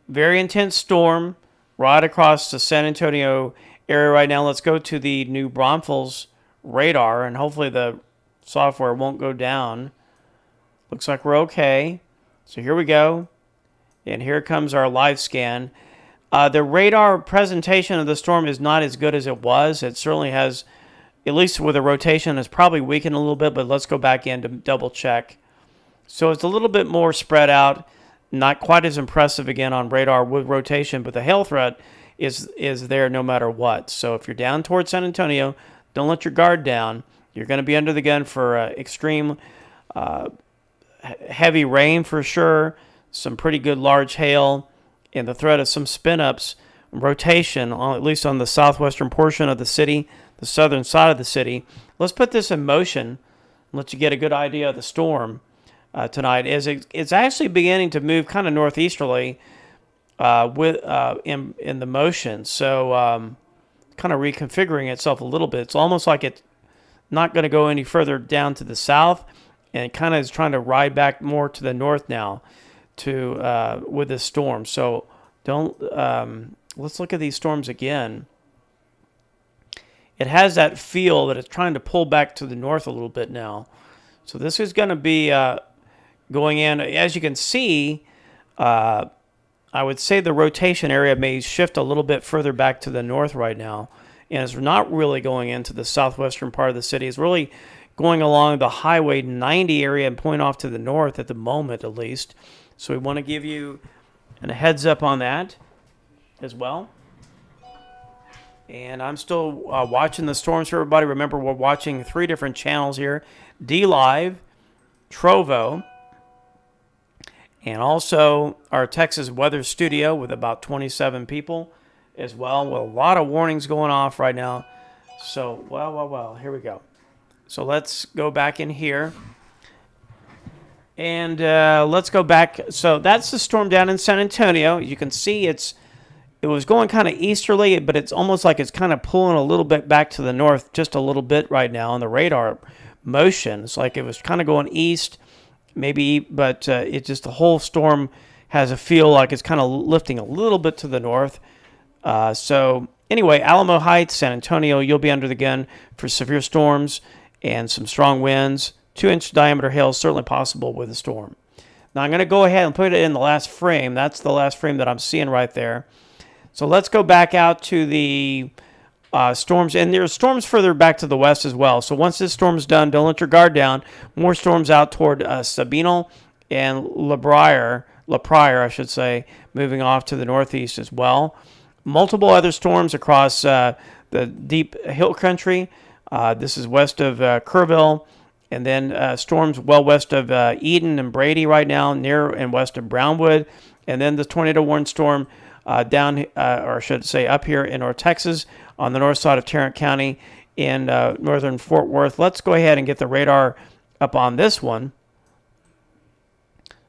Very intense storm right across the San Antonio area right now. Let's go to the New Braunfels radar, and hopefully the software won't go down. Looks like we're okay. So here we go. And here comes our live scan. The radar presentation of the storm is not as good as it was. It certainly has, at least with the rotation, it's probably weakened a little bit, but let's go back in to double check. So it's a little bit more spread out, not quite as impressive again on radar with rotation, but the hail threat is there no matter what. So if you're down towards San Antonio, don't let your guard down. You're going to be under the gun for extreme heavy rain for sure, some pretty good large hail, and the threat of some spin-ups, rotation, at least on the southwestern portion of the city, the southern side of the city. Let's put this in motion and let you get a good idea of the storm tonight. It's actually beginning to move kind of northeasterly in the motion, so kind of reconfiguring itself a little bit. It's almost like it's not going to go any further down to the south, and it kind of is trying to ride back more to the north now with this storm. So let's look at these storms again. It has that feel that it's trying to pull back to the north a little bit now. So this is going to be going in. As you can see, I would say the rotation area may shift a little bit further back to the north right now. And it's not really going into the southwestern part of the city. It's really going along the Highway 90 area and point off to the north at the moment, at least. So we want to give you a heads up on that as well. And I'm still watching the storms for everybody. Remember, we're watching 3 different channels here. DLive, Trovo, and also our Texas Weather Studio with about 27 people as well, with a lot of warnings going off right now. So, well, here we go. So let's go back in here. And let's go back. So that's the storm down in San Antonio. You can see it was going kind of easterly, but it's almost like it's kind of pulling a little bit back to the north, just a little bit right now on the radar motion. It's like it was kind of going east, maybe, but the whole storm has a feel like it's kind of lifting a little bit to the north. So anyway, Alamo Heights, San Antonio, you'll be under the gun for severe storms and some strong winds. 2-inch diameter hail is certainly possible with a storm. Now I'm going to go ahead and put it in the last frame. That's the last frame that I'm seeing right there. So let's go back out to the storms. And there's storms further back to the west as well. So once this storm's done, don't let your guard down. More storms out toward Sabinal and La Pryor, I should say, moving off to the northeast as well. Multiple other storms across the deep hill country. This is west of Kerrville. And then storms well west of Eden and Brady right now, near and west of Brownwood. And then the tornado warning storm down, or I should say up here in North Texas on the north side of Tarrant County in northern Fort Worth. Let's go ahead and get the radar up on this one.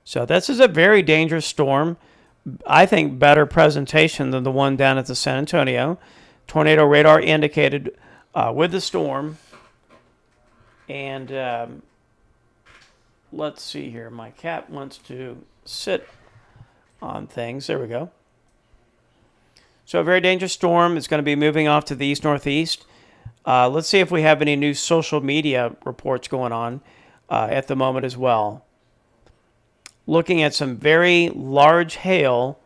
So this is a very dangerous storm. I think better presentation than the one down at the San Antonio. Tornado radar indicated with the storm. And let's see here. My cat wants to sit on things. There we go. So a very dangerous storm. It's going to be moving off to the east-northeast. Let's see if we have any new social media reports going on at the moment as well. Looking at some very large hail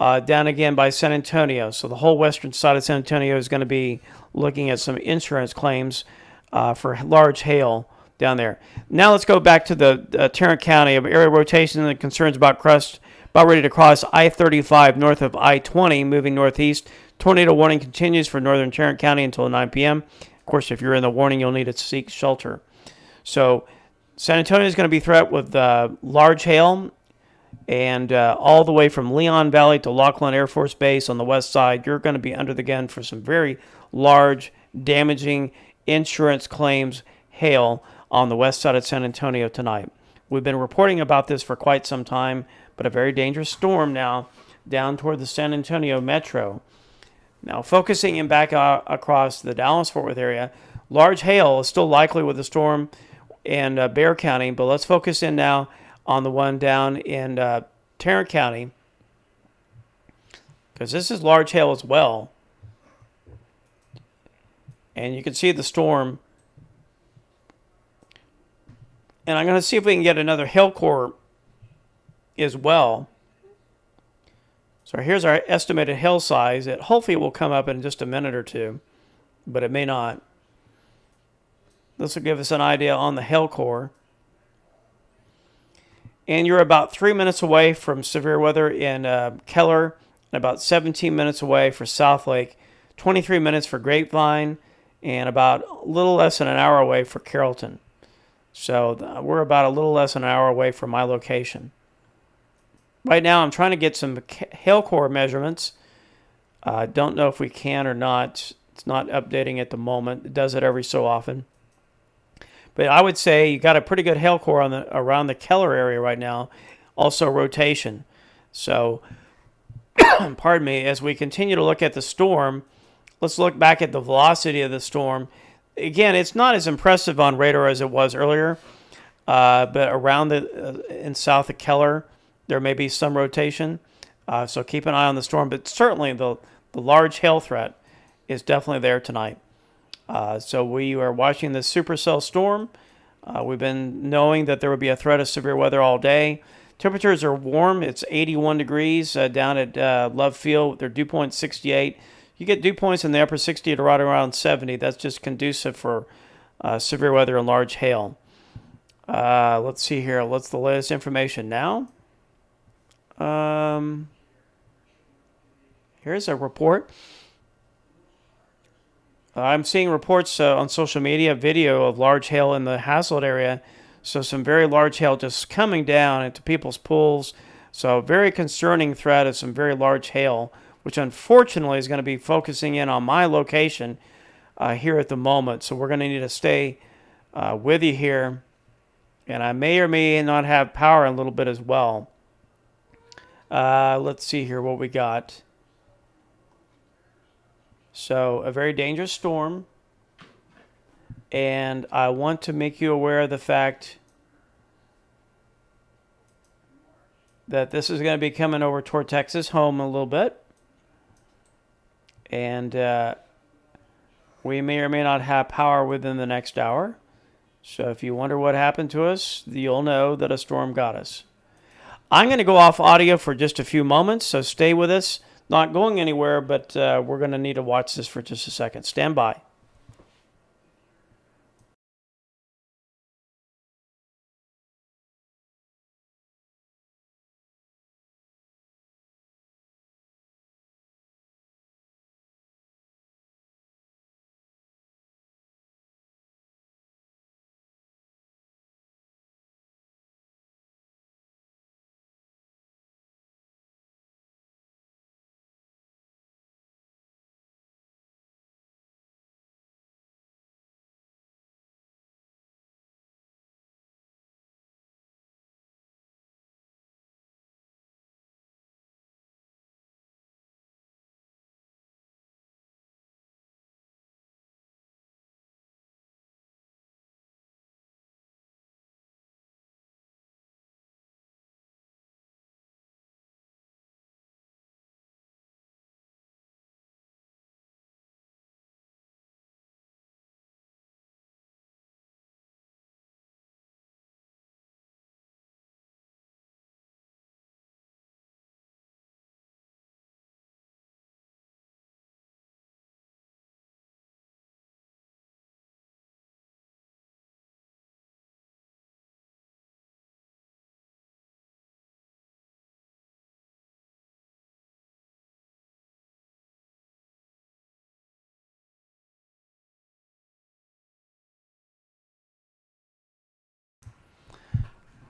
down again by San Antonio. So the whole western side of San Antonio is going to be looking at some insurance claims for large hail down there. Now let's go back to the Tarrant County area rotation and concerns about crust about ready to cross I-35 north of I-20 moving northeast. Tornado warning continues for northern Tarrant County until 9 p.m. Of course, if you're in the warning, you'll need to seek shelter. So San Antonio is going to be threat with large hail, and all the way from Leon Valley to Laughlin Air Force Base on the west side, you're going to be under the gun for some very large, damaging insurance claims hail on the west side of San Antonio tonight. We've been reporting about this for quite some time, but a very dangerous storm now down toward the San Antonio metro. Now, focusing in back across the Dallas-Fort Worth area, large hail is still likely with the storm in Bexar County, but let's focus in now on the one down in Tarrant County, because this is large hail as well. And you can see the storm. And I'm going to see if we can get another hail core as well. So here's our estimated hail size. It hopefully will come up in just a minute or two, but it may not. This will give us an idea on the hail core. And you're about 3 minutes away from severe weather in Keller, and about 17 minutes away for Southlake, 23 minutes for Grapevine, and about a little less than an hour away for Carrollton. So we're about a little less than an hour away from my location. Right now, I'm trying to get some hail core measurements. I don't know if we can or not. It's not updating at the moment. It does it every so often. But I would say you got a pretty good hail core on around the Keller area right now. Also rotation. So, pardon me, as we continue to look at the storm, let's look back at the velocity of the storm. Again, it's not as impressive on radar as it was earlier, but around in south of Keller, there may be some rotation, so keep an eye on the storm. But certainly the large hail threat is definitely there tonight. So we are watching this supercell storm. We've been knowing that there would be a threat of severe weather all day. Temperatures are warm. It's 81 degrees down at Love Field. Their dew point 68. You get dew points in the upper 60 to right around 70. That's just conducive for severe weather and large hail. Let's see here. What's the latest information now? Here's a report. I'm seeing reports on social media, video of large hail in the Haslet area. So some very large hail just coming down into people's pools. So very concerning threat of some very large hail, which unfortunately is going to be focusing in on my location here at the moment. So we're going to need to stay with you here. And I may or may not have power in a little bit as well. Let's see here what we got. So a very dangerous storm. And I want to make you aware of the fact that this is going to be coming over toward Texas home a little bit. And we may or may not have power within the next hour. So if you wonder what happened to us, you'll know that a storm got us. I'm going to go off audio for just a few moments, so stay with us. Not going anywhere, but we're going to need to watch this for just a second. Stand by.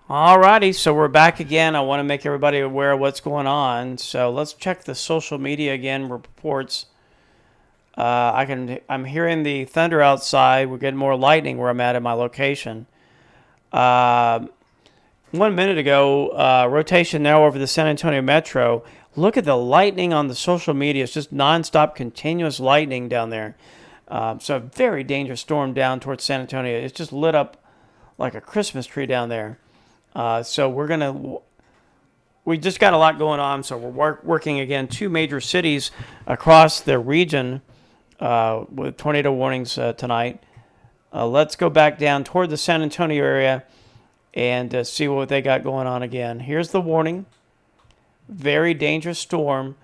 Alrighty, so we're back again. I want to make everybody aware of what's going on. So let's check the social media again. Reports. I'm hearing the thunder outside. We're getting more lightning where I'm at my location. 1 minute ago, rotation now over the San Antonio Metro. look at the lightning on the social media. It's just nonstop, continuous lightning down there. So a very dangerous storm down towards San Antonio. It's just lit up like a Christmas tree down there. So we just got a lot going on. So we're working again 2 major cities across the region with tornado warnings tonight. Let's go back down toward the San Antonio area and see what they got going on again. Here's the warning. Very dangerous storm.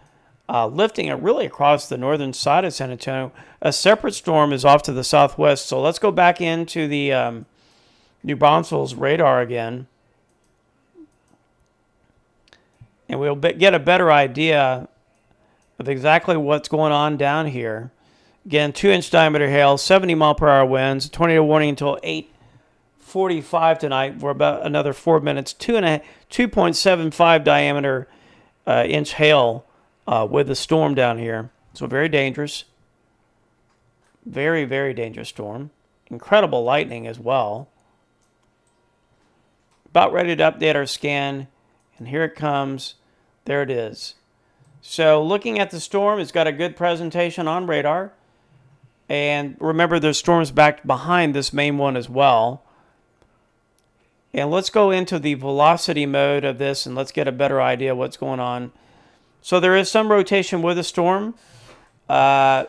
Lifting it really across the northern side of San Antonio. A separate storm is off to the southwest. So let's go back into the New Braunfels radar again. And we'll get a better idea of exactly what's going on down here. Again, 2-inch diameter hail, 70 mile per hour winds, tornado warning until 8:45 tonight for about another 4 minutes. 2.75 diameter inch hail with the storm down here. So very dangerous. Very, very dangerous storm. Incredible lightning as well. About ready to update our scan. And here it comes. There it is. So looking at the storm, it's got a good presentation on radar. And remember, there's storms back behind this main one as well. And let's go into the velocity mode of this and let's get a better idea of what's going on. So there is some rotation with the storm. And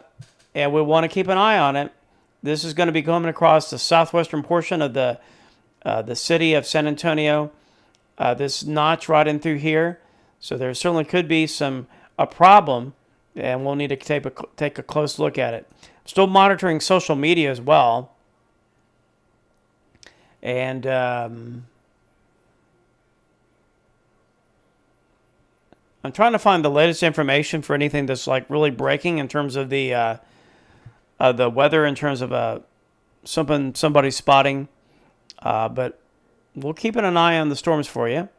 we want to keep an eye on it. This is going to be coming across the southwestern portion of the city of San Antonio. This notch right in through here. So there certainly could be a problem, and we'll need to take a close look at it. Still monitoring social media as well. And I'm trying to find the latest information for anything that's like really breaking in terms of the weather, in terms of somebody spotting. But we'll keep an eye on the storms for you.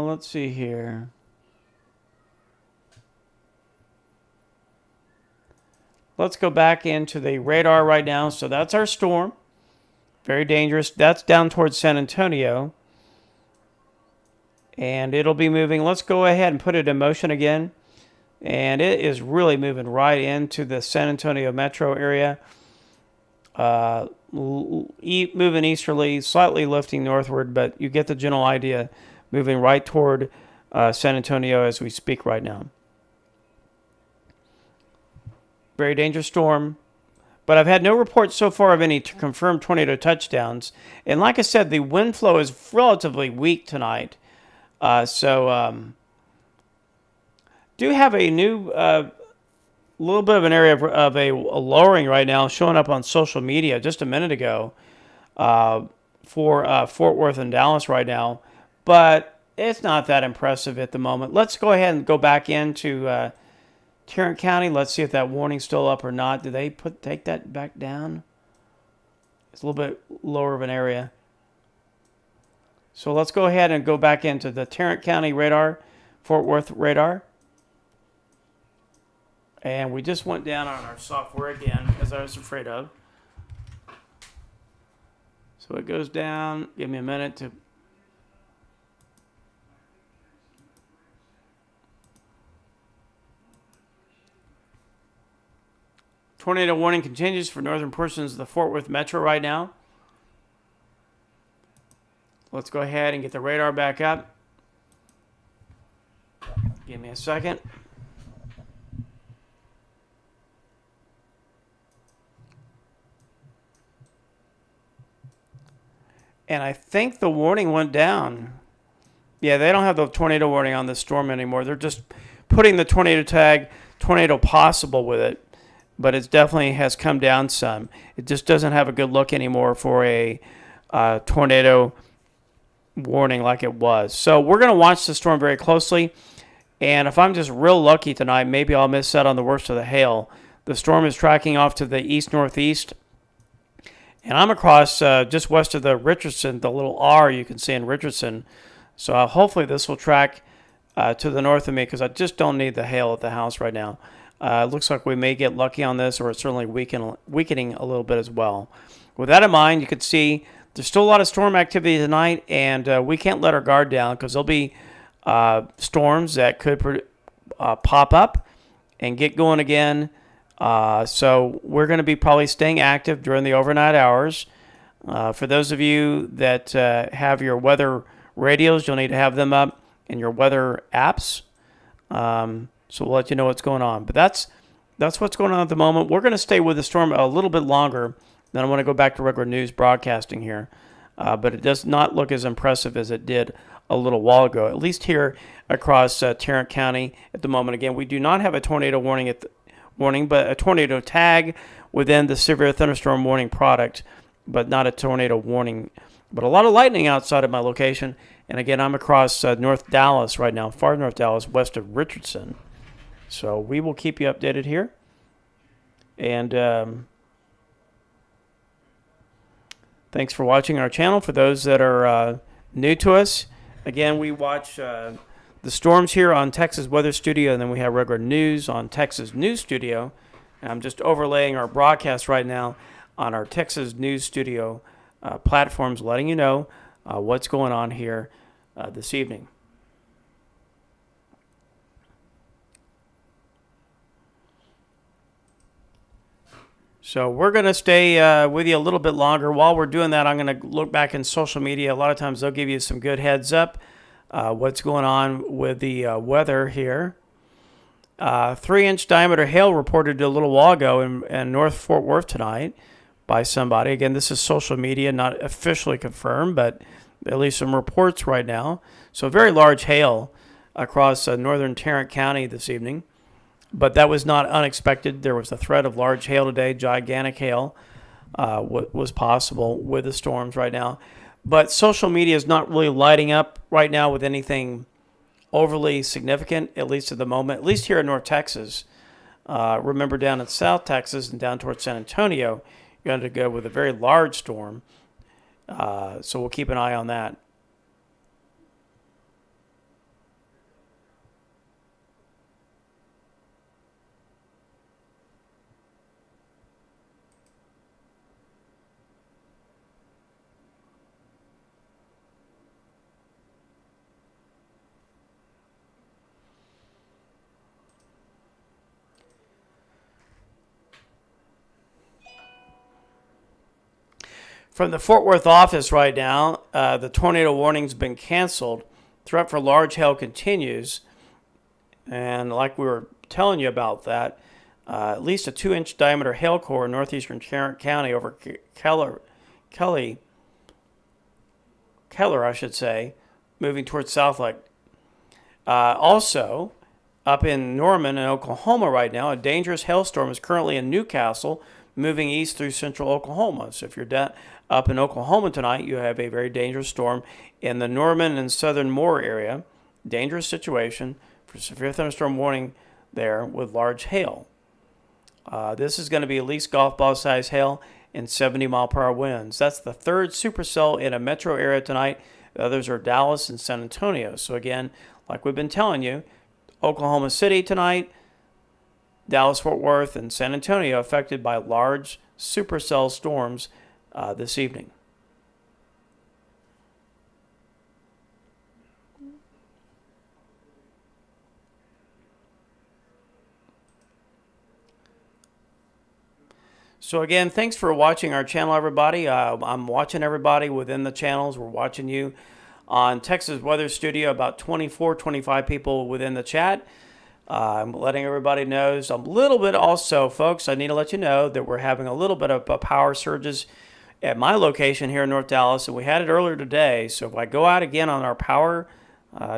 Let's see here. Let's go back into the radar right now. So that's our storm. Very dangerous. That's down towards San Antonio. And it'll be moving. Let's go ahead and put it in motion again. And it is really moving right into the San Antonio metro area. Moving easterly, slightly lifting northward, but you get the general idea. Moving right toward San Antonio as we speak right now. Very dangerous storm. But I've had no reports so far of any confirmed tornado touchdowns. And like I said, the wind flow is relatively weak tonight. Do have a new little bit of an area of a lowering right now showing up on social media just a minute ago for Fort Worth and Dallas right now. But it's not that impressive at the moment. Let's go ahead and go back into Tarrant County. Let's see if that warning's still up or not. Did they take that back down? It's a little bit lower of an area. So let's go ahead and go back into the Tarrant County radar, Fort Worth radar. And we just went down on our software again, as I was afraid of. So it goes down. Give me a minute to... Tornado warning continues for northern portions of the Fort Worth metro right now. Let's go ahead and get the radar back up. Give me a second. And I think the warning went down. Yeah, they don't have the tornado warning on this storm anymore. They're just putting the tornado tag, tornado possible with it. But it definitely has come down some. It just doesn't have a good look anymore for a tornado warning like it was. So we're going to watch the storm very closely. And if I'm just real lucky tonight, maybe I'll miss out on the worst of the hail. The storm is tracking off to the east-northeast. And I'm across just west of the Richardson, the little R you can see in Richardson. So hopefully this will track to the north of me because I just don't need the hail at the house right now. It looks like we may get lucky on this, or it's certainly weakening a little bit as well. With that in mind, you can see there's still a lot of storm activity tonight, and we can't let our guard down because there'll be storms that could pop up and get going again. So we're going to be probably staying active during the overnight hours. For those of you that have your weather radios, you'll need to have them up in your weather apps. So we'll let you know what's going on. But that's what's going on at the moment. We're going to stay with the storm a little bit longer. Then I want to go back to regular news broadcasting here. But it does not look as impressive as it did a little while ago, at least here across Tarrant County at the moment. Again, we do not have a tornado warning, but a tornado tag within the severe thunderstorm warning product, but not a tornado warning. But a lot of lightning outside of my location. And again, I'm across North Dallas right now, far North Dallas, west of Richardson. So we will keep you updated here. And thanks for watching our channel. For those that are new to us, again, we watch the storms here on Texas Weather Studio, and then we have regular news on Texas News Studio. And I'm just overlaying our broadcast right now on our Texas News Studio platforms, letting you know what's going on here this evening. So we're going to stay with you a little bit longer. While we're doing that, I'm going to look back in social media. A lot of times they'll give you some good heads up what's going on with the weather here. 3-inch diameter hail reported a little while ago in North Fort Worth tonight by somebody. Again, this is social media, not officially confirmed, but at least some reports right now. So very large hail across northern Tarrant County this evening. But that was not unexpected. There was a threat of large hail today, gigantic hail was possible with the storms right now. But social media is not really lighting up right now with anything overly significant, at least at the moment, at least here in North Texas. Remember, down in South Texas and down towards San Antonio, you're going to go with a very large storm. So we'll keep an eye on that. From the Fort Worth office right now, the tornado warning's been canceled. Threat for large hail continues. And like we were telling you about that, at least a 2-inch diameter hail core in northeastern Tarrant County over Keller, I should say, moving towards South Lake. Also, up in Norman in Oklahoma right now, a dangerous hailstorm is currently in Newcastle, moving east through central Oklahoma. So if you're up in Oklahoma tonight, you have a very dangerous storm in the Norman and southern Moore area. Dangerous situation for severe thunderstorm warning there with large hail. This is going to be at least golf ball size hail and 70-mile-per-hour winds. That's the third supercell in a metro area tonight. The others are Dallas and San Antonio. So again, like we've been telling you, Oklahoma City tonight, Dallas, Fort Worth, and San Antonio affected by large supercell storms this evening. So again, thanks for watching our channel, everybody. I'm watching everybody within the channels. We're watching you on Texas Weather Studio, about 24, 25 people within the chat. I'm letting everybody know. So a little bit also, folks, I need to let you know that we're having a little bit of power surges at my location here in North Dallas, and we had it earlier today. So if I go out again on our power,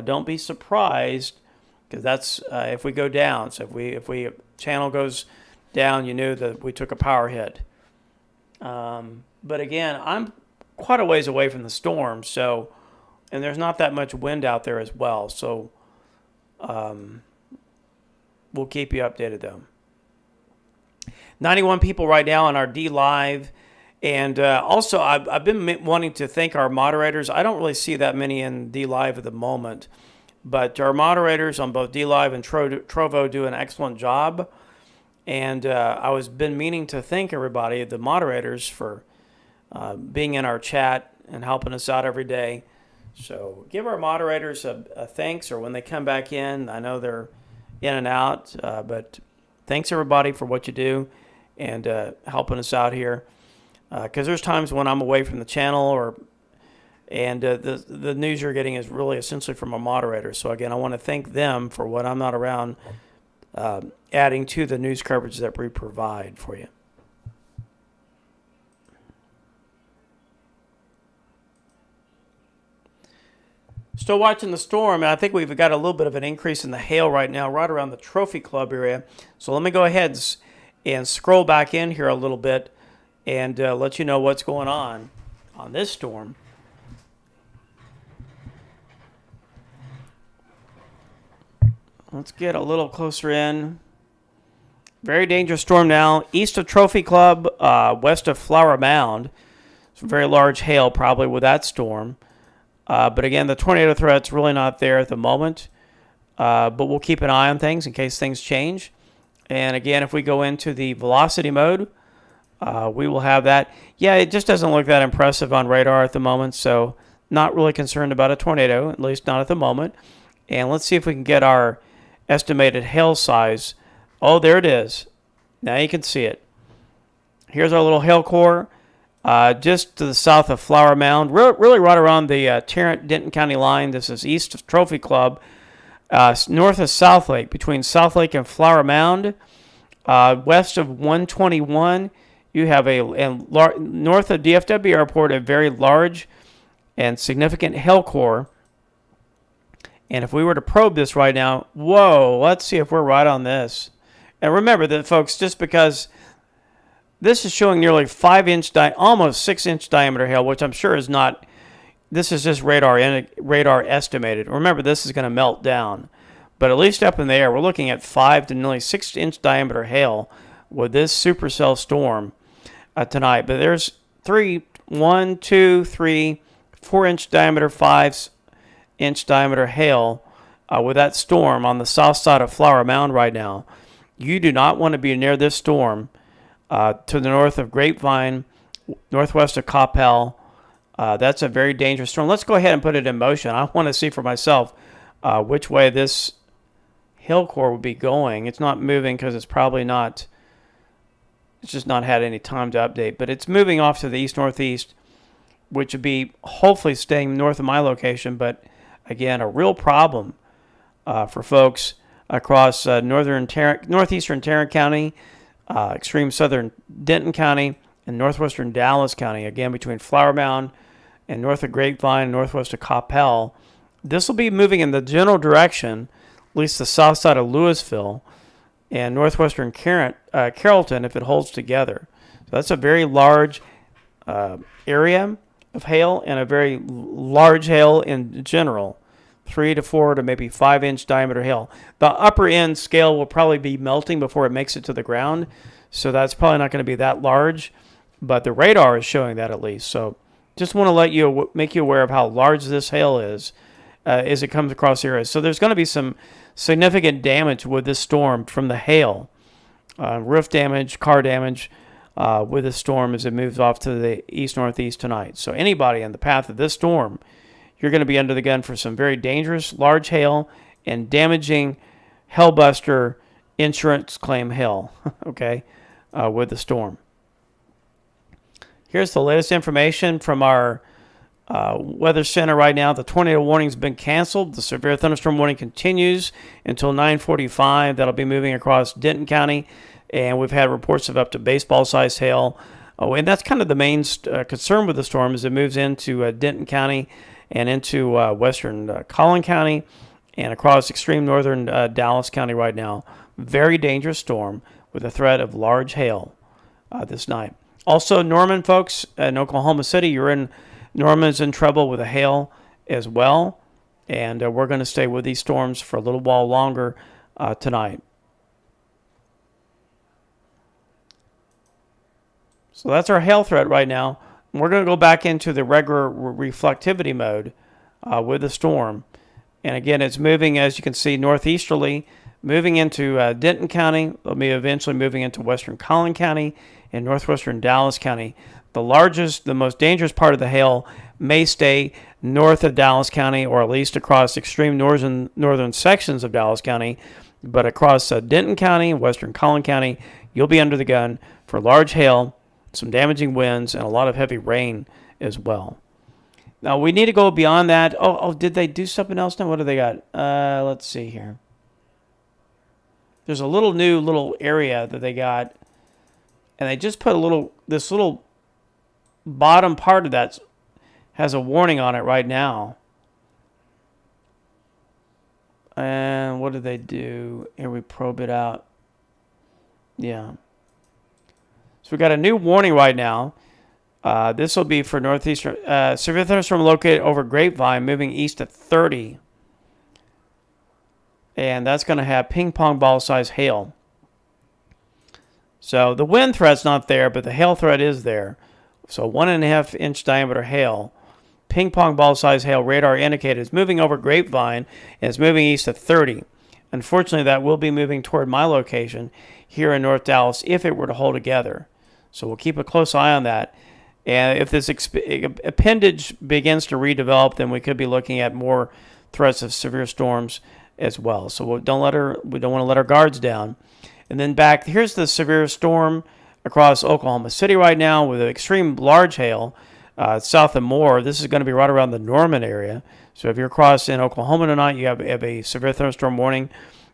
don't be surprised, because that's if we go down. So if we channel goes down, you knew that we took a power hit. But again, I'm quite a ways away from the storm, so, and there's not that much wind out there as well. So we'll keep you updated though. 91 people right now on our D Live. And also, I've been wanting to thank our moderators. I don't really see that many in D Live at the moment. But our moderators on both DLive and Trovo do an excellent job. And I was been meaning to thank everybody, the moderators, for being in our chat and helping us out every day. So give our moderators a thanks, or when they come back in. I know they're in and out, but thanks everybody for what you do and helping us out here. Because there's times when I'm away from the channel, and the news you're getting is really essentially from a moderator. So again, I want to thank them for what I'm not around adding to the news coverage that we provide for you. Still watching the storm, and I think we've got a little bit of an increase in the hail right now, right around the Trophy Club area. So let me go ahead and scroll back in here a little bit and let you know what's going on this storm. Let's get a little closer in. Very dangerous storm now. East of Trophy Club, west of Flower Mound. Some very large hail probably with that storm. But again, the tornado threat's really not there at the moment. But we'll keep an eye on things in case things change. And again, if we go into the velocity mode, we will have that. Yeah, it just doesn't look that impressive on radar at the moment. So not really concerned about a tornado, at least not at the moment. And let's see if we can get our estimated hail size. Oh, there it is. Now you can see it. Here's our little hail core. Just to the south of Flower Mound, really right around the Tarrant-Denton County line. This is east of Trophy Club, north of South Lake, between South Lake and Flower Mound. West of 121, you have north of DFW Airport, a very large and significant hail core. And if we were to probe this right now, whoa, let's see if we're right on this. And remember that, folks, just because this is showing nearly 5-inch, almost 6-inch diameter hail, which I'm sure is not, this is just radar estimated. Remember, this is going to melt down. But at least up in the air, we're looking at 5 to nearly 6-inch diameter hail with this supercell storm tonight. But there's 1, 2, 3, 4-inch diameter, 5-inch diameter hail with that storm on the south side of Flower Mound right now. You do not want to be near this storm to the north of Grapevine, northwest of Coppell. That's a very dangerous storm. Let's go ahead and put it in motion. I want to see for myself which way this hail core would be going. It's not moving because it's just not had any time to update, but it's moving off to the east-northeast, which would be hopefully staying north of my location, but again, a real problem for folks across northeastern Tarrant County, extreme southern Denton County, and northwestern Dallas County, again between Flower Mound and north of Grapevine and northwest of Coppell. This will be moving in the general direction, at least the south side of Louisville and northwestern Carrollton if it holds together. So that's a very large area of hail and a very large hail in general. 3 to 4 to maybe 5-inch diameter hail. The upper end scale will probably be melting before it makes it to the ground, so that's probably not going to be that large, but the radar is showing that at least. So just want to make you aware of how large this hail is as it comes across the area. So there's going to be some significant damage with this storm from the hail, roof damage, car damage with the storm as it moves off to the east-northeast tonight. So anybody in the path of this storm, you're going to be under the gun for some very dangerous, large hail and damaging hellbuster insurance claim hail, okay, with the storm. Here's the latest information from our weather center right now. The tornado warning has been canceled. The severe thunderstorm warning continues until 9:45. That'll be moving across Denton County, and we've had reports of up to baseball-sized hail. Oh, and that's kind of the main concern with the storm as it moves into Denton County and into western Collin County and across extreme northern Dallas County right now. Very dangerous storm with a threat of large hail this night. Also, Norman, folks, in Oklahoma City, Norman's in trouble with the hail as well. And we're going to stay with these storms for a little while longer tonight. So that's our hail threat right now. We're going to go back into the regular reflectivity mode with the storm. And again, it's moving, as you can see, northeasterly, moving into Denton County. It'll be eventually moving into western Collin County and northwestern Dallas County. The most dangerous part of the hail may stay north of Dallas County, or at least across extreme northern sections of Dallas County. But across Denton County, western Collin County, you'll be under the gun for large hail, some damaging winds, and a lot of heavy rain as well. Now, we need to go beyond that. Oh, did they do something else now? What do they got? Let's see here. There's a new area that they got, and they just put this little bottom part of that has a warning on it right now. And what did they do? Here, we probe it out. Yeah. So we got a new warning right now. This will be for northeastern. Severe thunderstorm located over Grapevine, moving east at 30. And that's going to have ping pong ball size hail. So the wind threat's not there, but the hail threat is there. So 1.5 inch diameter hail. Ping pong ball size hail, radar indicated, is moving over Grapevine and it's moving east at 30. Unfortunately, that will be moving toward my location here in North Dallas if it were to hold together. So we'll keep a close eye on that. And if this appendage begins to redevelop, then we could be looking at more threats of severe storms as well. So we don't want to let our guards down. And then here's the severe storm across Oklahoma City right now with an extreme large hail south of Moore. This is going to be right around the Norman area. So if you're across in Oklahoma tonight, you have a severe thunderstorm warning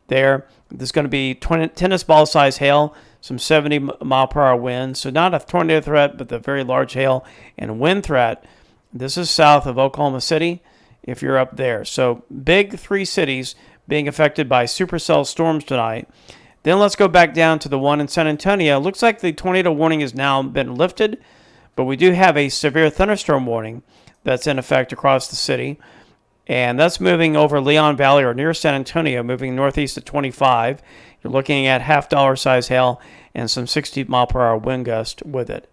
there. This is going to be tennis ball size hail, some 70 mile per hour winds. So not a tornado threat, but the very large hail and wind threat. This is south of Oklahoma City if you're up there. So big 3 cities being affected by supercell storms tonight. Then let's go back down to the one in San Antonio. Looks like the tornado warning has now been lifted, but we do have a severe thunderstorm warning that's in effect across the city. And that's moving over Leon Valley or near San Antonio, moving northeast at 25. You're looking at $half size hail and some 60 mile per hour wind gust with it.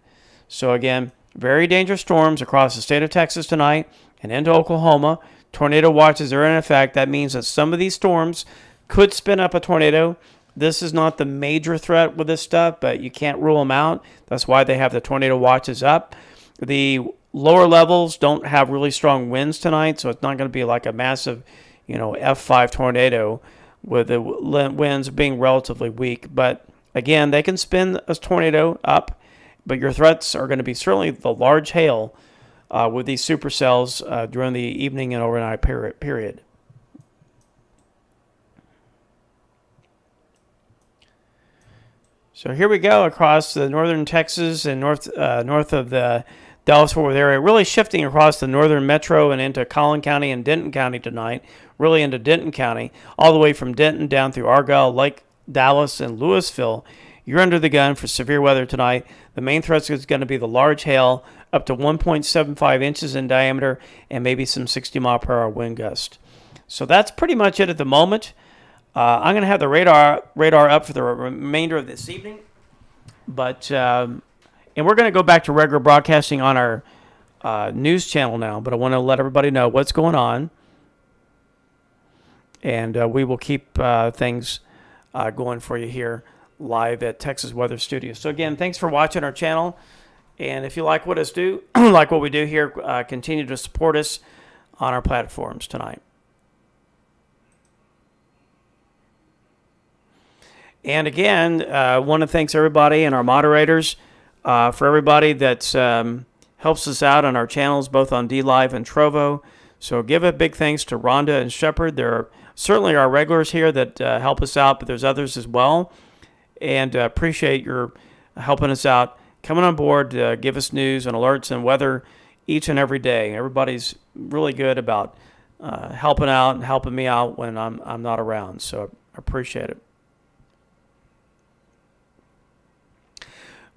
So again, very dangerous storms across the state of Texas tonight and into Oklahoma. Tornado watches are in effect. That means that some of these storms could spin up a tornado. This is not the major threat with this stuff, but you can't rule them out. That's why they have the tornado watches up. The lower levels don't have really strong winds tonight, so it's not going to be like a massive, F5 tornado with the winds being relatively weak. But again, they can spin a tornado up, but your threats are going to be certainly the large hail with these supercells during the evening and overnight period. So here we go across the northern Texas and north of the Dallas-Fort Worth area, really shifting across the northern metro and into Collin County and Denton County tonight, really into Denton County, all the way from Denton down through Argyle, Lake Dallas, and Louisville. You're under the gun for severe weather tonight. The main threat is going to be the large hail, up to 1.75 inches in diameter, and maybe some 60 mile per hour wind gust. So that's pretty much it at the moment. I'm going to have the radar up for the remainder of this evening, and we're going to go back to regular broadcasting on our news channel now, but I want to let everybody know what's going on. And we will keep things going for you here live at Texas Weather Studios. So again, thanks for watching our channel. And if you like what we do here, continue to support us on our platforms tonight. And again, I want to thank everybody and our moderators for everybody that helps us out on our channels, both on DLive and Trovo. So give a big thanks to Rhonda and Shepard. They're certainly our regulars here that help us out, but there's others as well. And appreciate your helping us out, coming on board to give us news and alerts and weather each and every day. Everybody's really good about helping out and helping me out when I'm not around. So I appreciate it.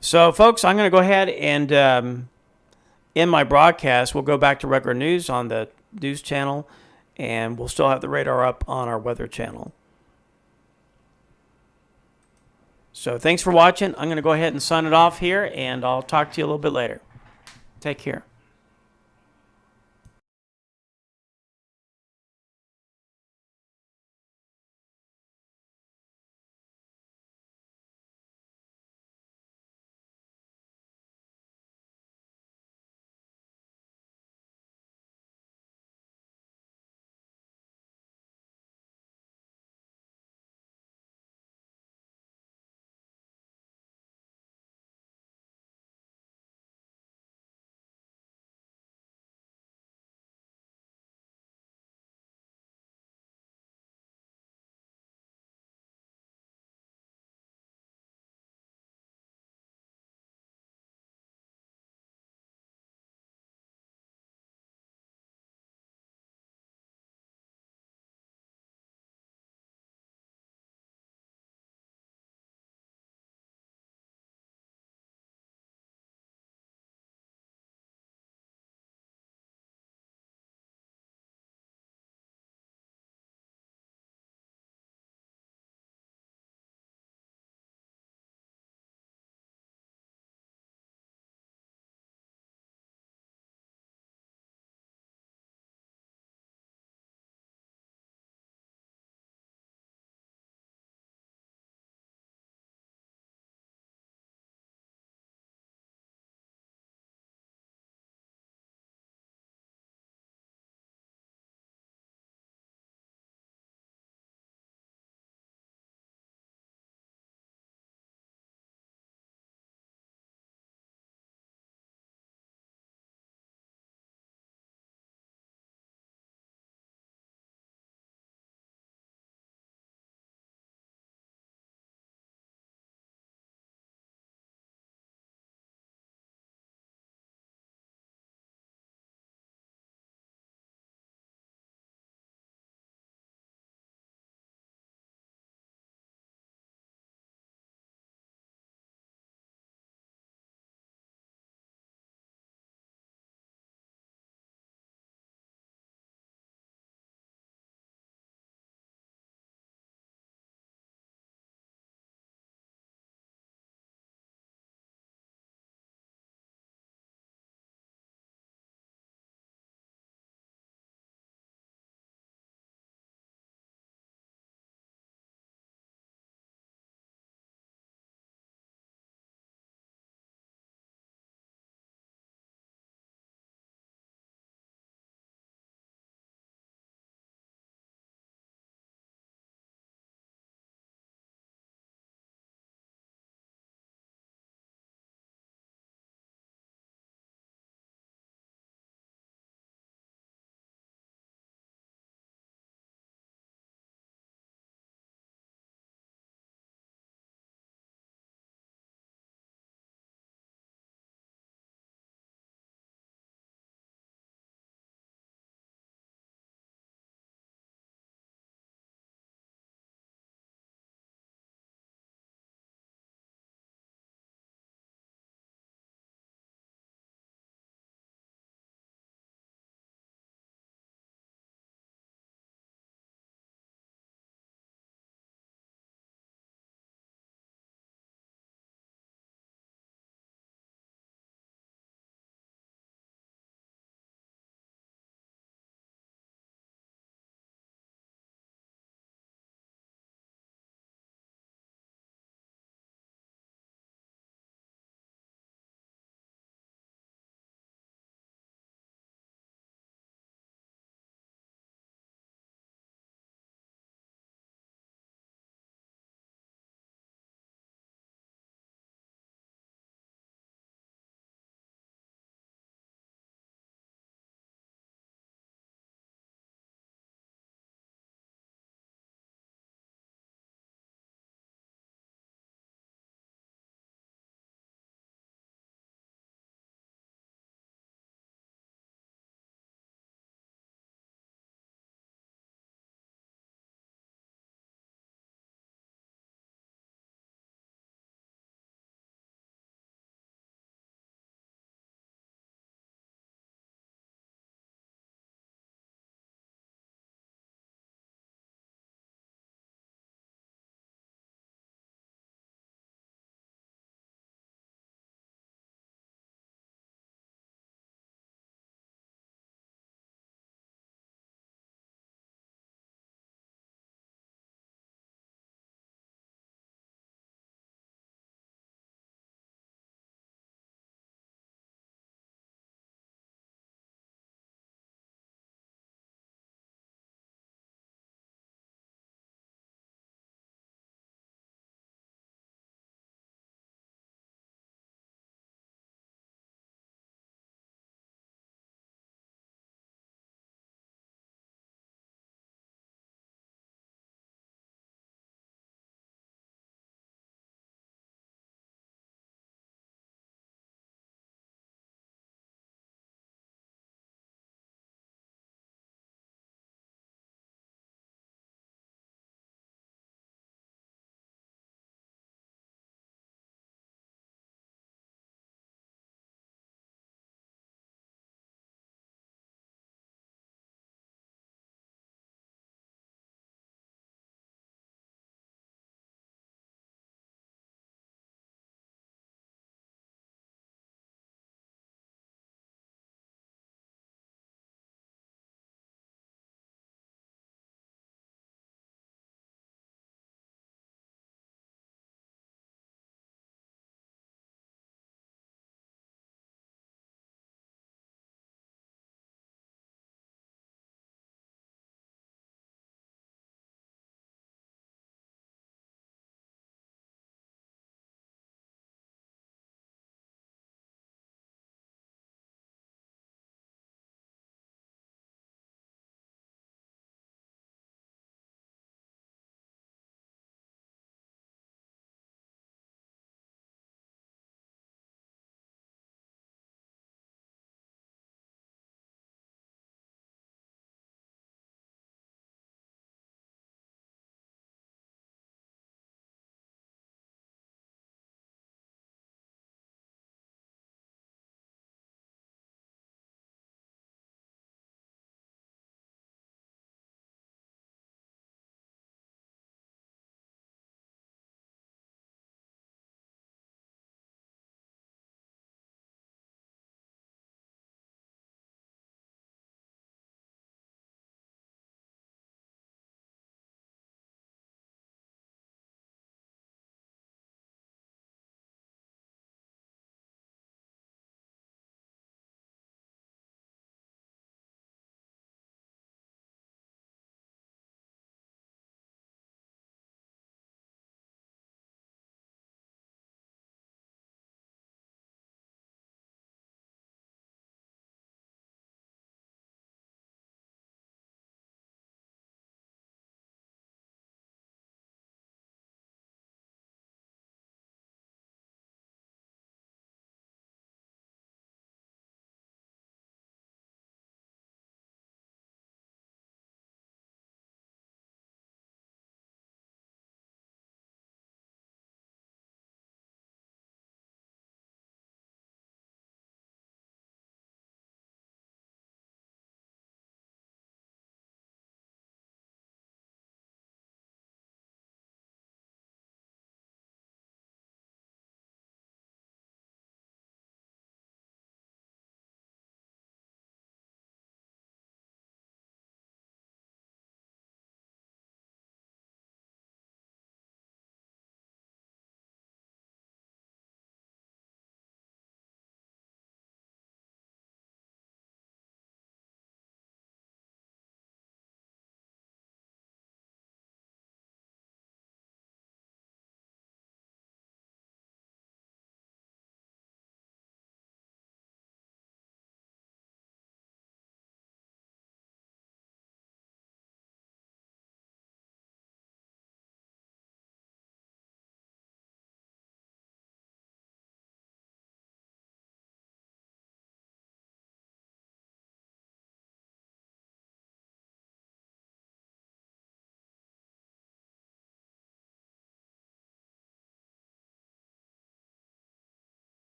So, folks, I'm going to go ahead and in my broadcast, we'll go back to regular news on the news channel, and we'll still have the radar up on our weather channel. So, thanks for watching. I'm going to go ahead and sign it off here, and I'll talk to you a little bit later. Take care.